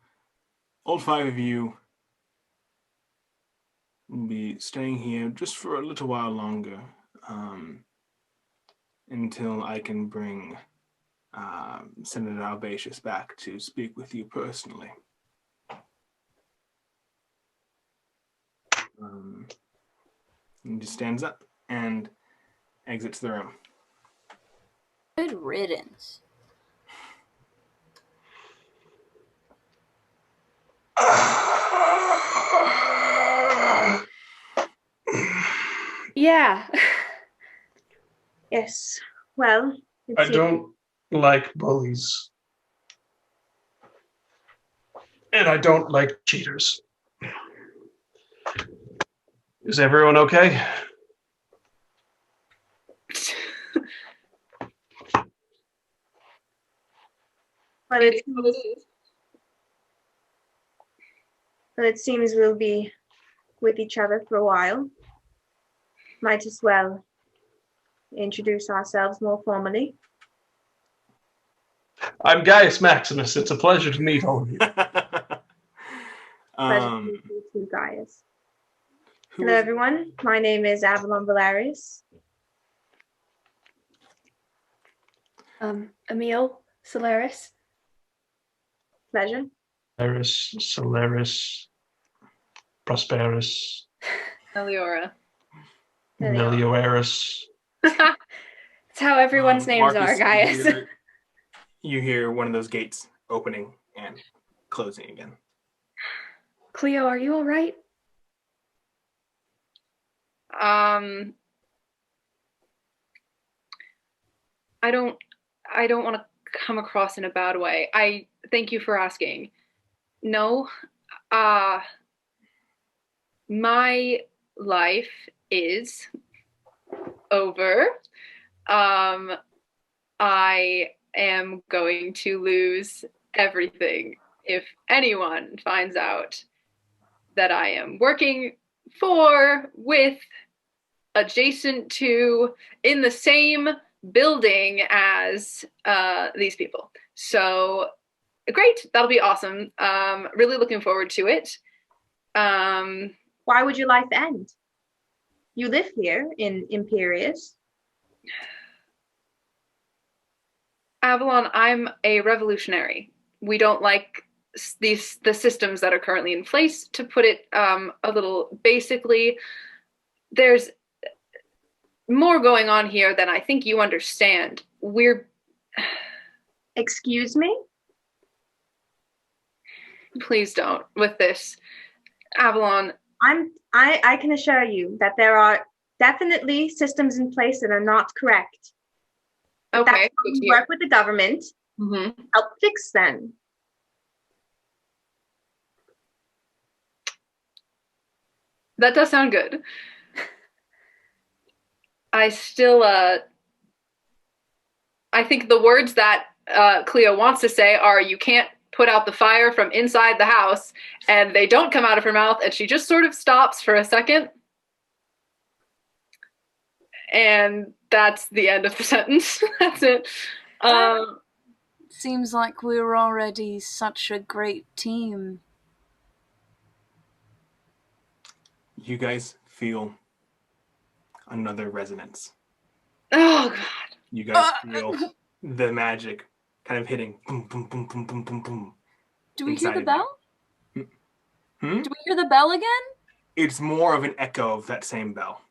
S1: will be staying here just for a little while longer, until I can bring Senator Albatius back to speak with you personally. He just stands up and exits the room.
S3: Good riddance.
S6: Yeah.
S2: Yes. Well,
S4: I don't like bullies. And I don't like cheaters. Is everyone okay?
S2: Well, it seems we'll be with each other for a while. Might as well introduce ourselves more formally.
S4: I'm Gaius Maximus. It's a pleasure to meet all of you.
S2: Pleasure to meet you too, Gaius. Hello, everyone. My name is Avalon Valerius.
S6: Aemil, Celeris.
S2: Pleasure.
S4: Celeris, Prosperous,
S5: Meliora.
S4: Melioraris.
S6: That's how everyone's names
S1: Marcus,
S6: are, Gaius.
S1: You hear one of those gates opening and closing again.
S6: Clio, are you all right?
S5: I don't want to come across in a bad way. I thank you for asking. No, my life is over. I am going to lose everything if anyone finds out that I am working for, with, adjacent to, in the same building as these people. So great, that'll be awesome. Really looking forward to it.
S2: Why would your life end? You live here in Imperius.
S5: Avalon, I'm a revolutionary. We don't like the systems that are currently in place. To put it a little basically, there's more going on here than I think you understand.
S2: Excuse me?
S5: Please don't with this. Avalon.
S2: I can assure you that there are definitely systems in place that are not correct.
S5: Okay.
S2: That's how we work with the government.
S5: Mm-hmm.
S2: Help fix them.
S5: That does sound good. I still, I think the words that Clio wants to say are, you can't put out the fire from inside the house, and they don't come out of her mouth, and she just sort of stops for a second. And that's the end of the sentence. That's it.
S3: Seems like we're already such a great team.
S1: You guys feel another resonance.
S5: Oh, God.
S1: You guys feel the magic kind of hitting. Boom, boom, boom, boom, boom, boom, boom.
S3: Do we hear the bell?
S1: Do
S3: we hear the bell again?
S1: It's more of an echo of that same bell.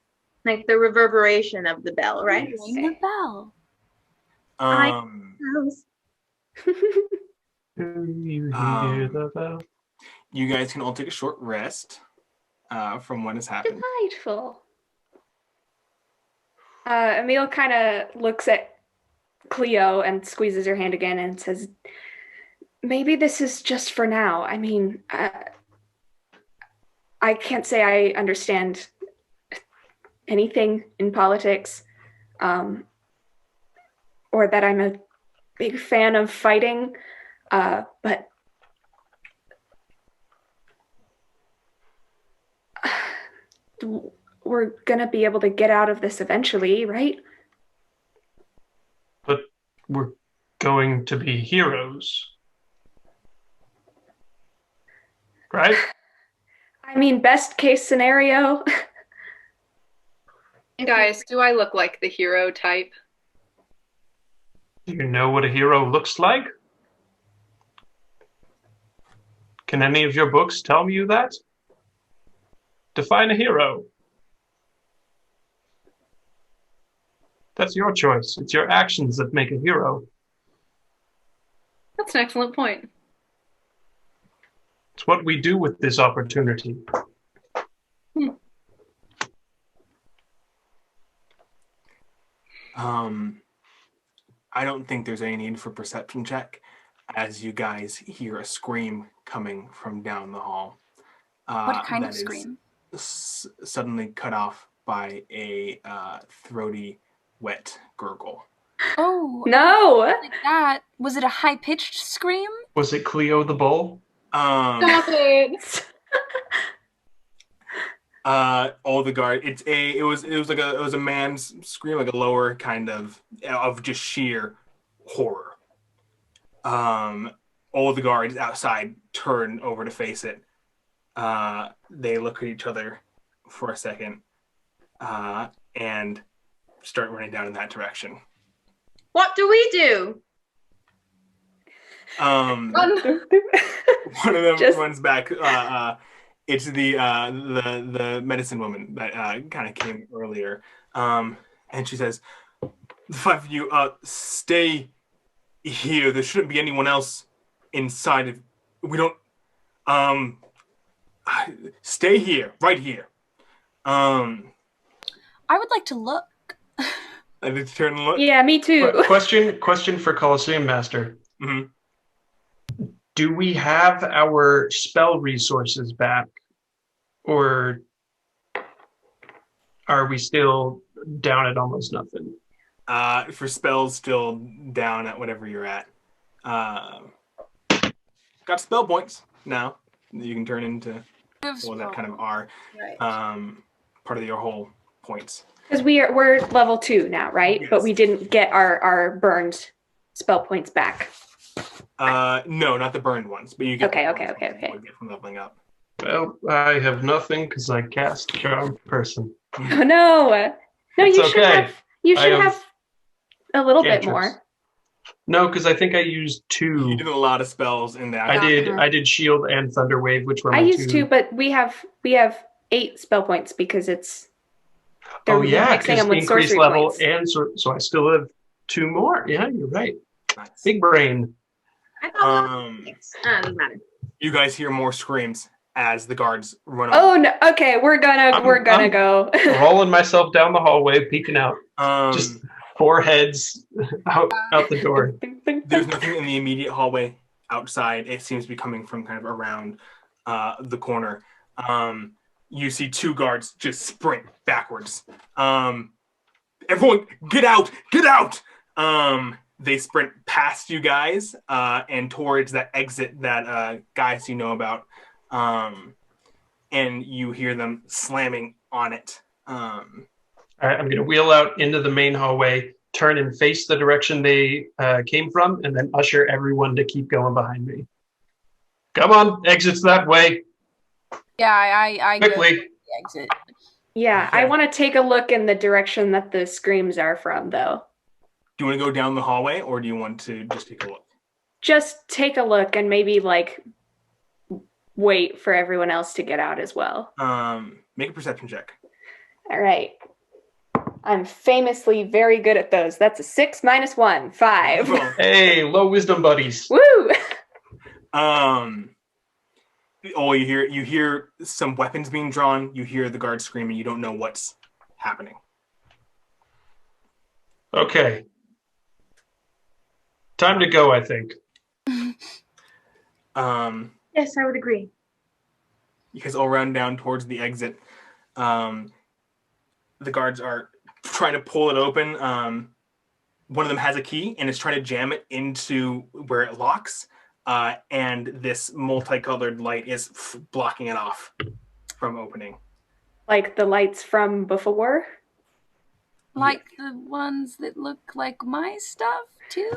S2: Like the reverberation of the bell, right?
S3: Ring the bell.
S4: You hear the bell?
S1: You guys can all take a short rest from what has happened.
S6: Delightful. Aemil kind of looks at Clio and squeezes her hand again and says, maybe this is just for now. I mean, I can't say I understand anything in politics, or that I'm a big fan of fighting, but we're gonna be able to get out of this eventually, right?
S4: But we're going to be heroes. Right?
S6: I mean, best case scenario.
S5: Guys, do I look like the hero type?
S4: Do you know what a hero looks like? Can any of your books tell you that? Define a hero. That's your choice. It's your actions that make a hero.
S5: That's an excellent point.
S4: It's what we do with this opportunity.
S1: I don't think there's any need for perception check as you guys hear a scream coming from down the hall.
S3: What kind of
S1: that is
S3: scream?
S1: Suddenly cut off by a throaty, wet gurgle.
S3: Oh.
S6: No.
S3: Like that. Was it a high-pitched scream?
S4: Was it Clio the bull?
S5: Stop it.
S1: All the guard. It was a man's scream, like a lower kind of just sheer horror. All the guards outside turn over to face it. They look at each other for a second, and start running down in that direction.
S2: What do we do?
S1: One of them runs back. It's the medicine woman that kind of came earlier, and she says, "The five of you, stay here. There shouldn't be anyone else inside. If we don't, stay here, right here."
S3: I would like to look.
S1: I need to turn and look.
S6: Yeah, me too.
S4: Question for Coliseum Master.
S1: Mm-hmm.
S4: Do we have our spell resources back, or are we still down at almost nothing?
S1: For spells, still down at whatever you're at. Got spell points now that you can turn into that kind of are part of your whole points.
S6: Because we're level 2 now, right?
S1: Yes.
S6: But we didn't get our burned spell points back.
S1: No, not the burned ones, but you get
S6: Okay.
S1: You get from leveling up.
S4: Well, I have nothing because I cast Charm Person.
S6: Oh, no. No,
S4: It's
S6: you should
S4: okay.
S6: have. You should have a little bit
S4: cantrips.
S6: more.
S4: No, because I think I used 2.
S1: You did a lot of spells in that.
S4: I did Shield and Thunder Wave, which were
S6: I
S4: my
S6: used
S4: 2.
S6: 2, but we have 8 spell points because it's.
S4: Oh yeah,
S6: mixing them with
S4: increased
S6: sorcery
S4: level
S6: points.
S4: and so I still have 2 more. Yeah, you're right.
S1: Nice.
S4: Big brain.
S2: I thought doesn't matter.
S1: You guys hear more screams as the guards run
S6: Oh no! Okay, we're gonna go.
S4: Rolling myself down the hallway, peeking out. Just 4 heads out the door.
S1: There's nothing in the immediate hallway outside. It seems to be coming from kind of around the corner. You see 2 guards just sprint backwards. Everyone, get out! Get out! They sprint past you guys and towards that exit that Gaius you know about. And you hear them slamming on it.
S4: All right, I'm going to wheel out into the main hallway, turn and face the direction they came from, and then usher everyone to keep going behind me. Come on, exits that way.
S3: Yeah, I
S4: Quickly.
S3: go to the exit.
S6: Yeah,
S1: Okay.
S6: I want to take a look in the direction that the screams are from, though.
S1: Do you want to go down the hallway, or do you want to just take a look?
S6: Just take a look and maybe wait for everyone else to get out as well.
S1: Make a perception check.
S6: All right. I'm famously very good at those. That's a 6 minus 1, 5.
S1: Well,
S4: Hey, low wisdom buddies.
S6: Woo!
S1: you hear some weapons being drawn. You hear the guards screaming. You don't know what's happening.
S4: Okay. Time to go, I think.
S2: Yes, I would agree.
S1: You guys all run down towards the exit. The guards are trying to pull it open. One of them has a key and is trying to jam it into where it locks. And this multicolored light is blocking it off from opening.
S6: Like the lights from before?
S3: Like the ones that look like my stuff too.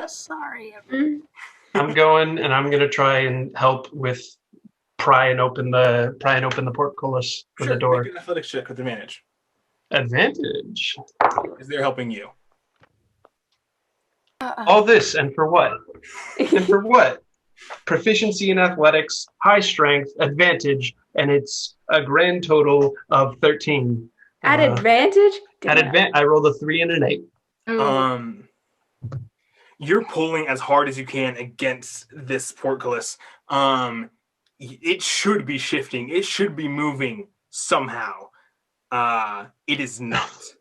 S3: Sorry.
S4: I'm going, and I'm going to try and help with prying open the portcullis for the door.
S1: Make an athletics check with advantage.
S4: Advantage.
S1: Because they're helping you.
S4: All this, and for what? And for what? Proficiency in athletics, high strength, advantage, and it's a grand total of 13.
S6: At advantage?
S4: I rolled a 3 and an 8.
S5: Ooh.
S1: You're pulling as hard as you can against this portcullis. It should be shifting. It should be moving somehow. It is not.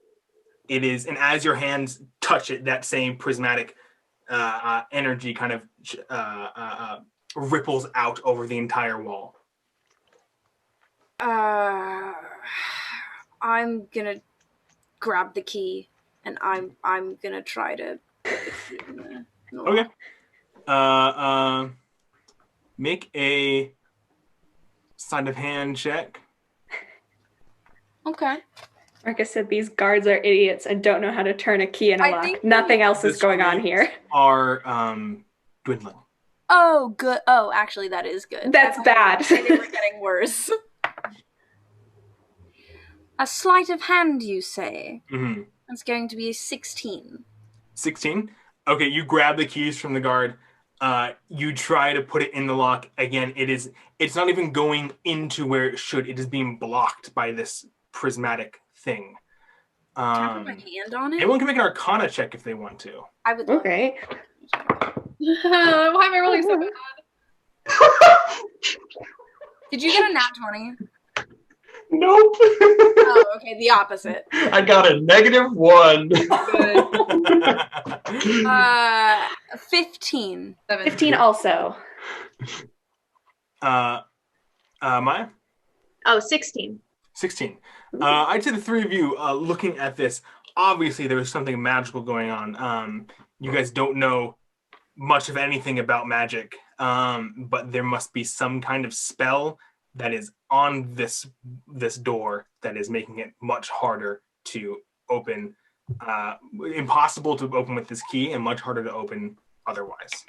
S1: It is, and as your hands touch it, that same prismatic energy kind of ripples out over the entire wall.
S3: I'm gonna grab the key, and I'm gonna try to put the key in the lock.
S1: Okay. Make a sleight of hand check.
S3: Okay.
S6: Marcus said these guards are idiots and don't know how to turn a key in a lock. Nothing else is going on here.
S1: Are dwindling.
S3: Oh, good. Oh, actually, that is good.
S6: That's bad.
S3: They were getting worse. A sleight of hand, you say?
S1: Mm-hmm.
S3: That's going to be a 16.
S1: 16? Okay, you grab the keys from the guard. You try to put it in the lock. Again, it's not even going into where it should. It is being blocked by this prismatic thing.
S3: Can I put my hand on it?
S1: Anyone can make an Arcana check if they want to.
S3: I would.
S6: Okay.
S5: Why am I rolling so bad?
S3: Did you get a nat 20?
S4: Nope.
S3: Oh, okay, the opposite.
S4: I got a -1.
S3: Good. 15.
S6: 15 also.
S1: Maya?
S2: Oh, 16.
S1: 16. I'd say the three of you looking at this, obviously there was something magical going on. You guys don't know much of anything about magic, but there must be some kind of spell that is on this door that is making it much harder to open, impossible to open with this key, and much harder to open otherwise.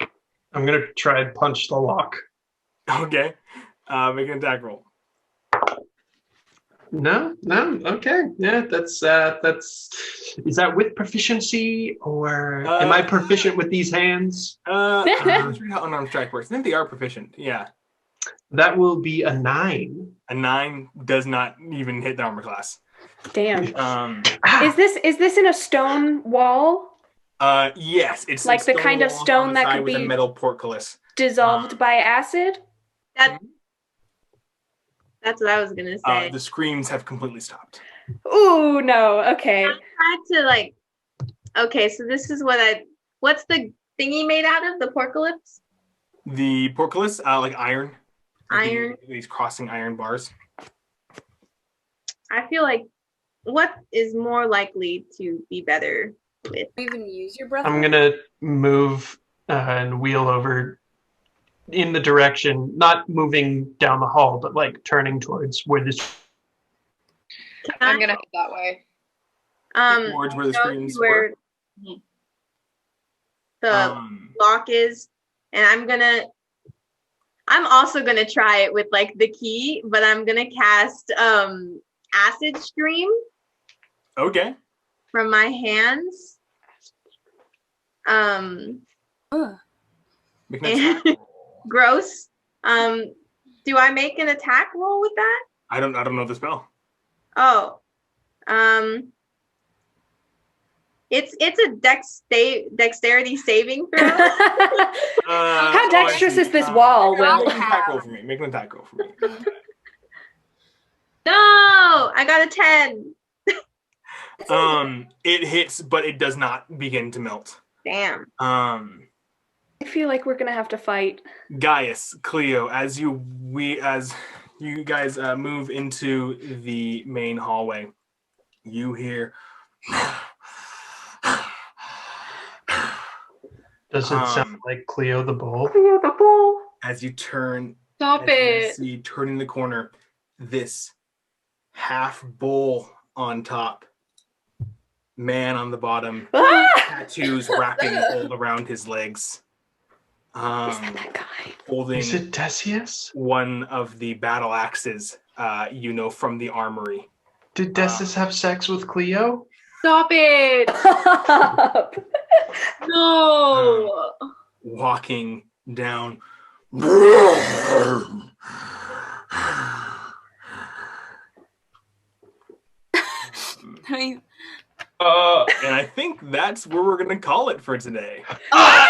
S4: I'm gonna try and punch the lock.
S1: Okay, make an attack roll.
S4: No, okay, yeah, that's. Is that with proficiency, or am I proficient with these hands?
S1: I'm not sure how unarmed strike works. I think they are proficient. Yeah.
S4: That will be a 9.
S1: A 9 does not even hit the armor class.
S6: Damn. Is this in a stone wall?
S1: Yes, it's
S6: like the kind of stone that could
S1: with
S6: be
S1: a metal portcullis
S6: dissolved by acid.
S2: That's what I was gonna say.
S1: The screams have completely stopped.
S6: Ooh, no. Okay.
S2: I tried to Okay, so this is what's the thingy made out of? The portcullis?
S1: The portcullis, like iron.
S2: Iron.
S1: These crossing iron bars.
S2: I feel like what is more likely to be better with?
S3: Even use your breath.
S4: I'm gonna move and wheel over in the direction, not moving down the hall, but like turning towards where this.
S5: I'm gonna head that way.
S1: Towards where the screams were.
S2: The lock is, and I'm also gonna try it with like the key, but I'm gonna cast acid stream.
S1: Okay.
S2: From my hands. Gross. Do I make an attack roll with that?
S1: I don't know the spell.
S2: Oh. It's a dexterity saving throw.
S6: How dexterous is this wall, Will?
S1: Make an attack roll for me. Make an attack roll for me.
S2: No, I got a 10.
S1: It hits, but it does not begin to melt.
S2: Damn.
S6: I feel like we're gonna have to fight.
S1: Gaius, Clio, as you guys move into the main hallway, you hear.
S4: Does it sound like Cleo the Bull?
S6: Cleo the Bull.
S1: As you turn,
S5: Stop it!
S1: See, turning the corner, this half bull on top, man on the bottom, tattoos wrapping all around his legs.
S6: Is that guy?
S1: Holding
S4: Is it Decius?
S1: one of the battle axes, from the armory.
S4: Did Decius have sex with Cleo?
S5: Stop it!
S3: No.
S1: Walking down.
S3: I mean,
S1: And I think that's where we're gonna call it for today.
S3: oh,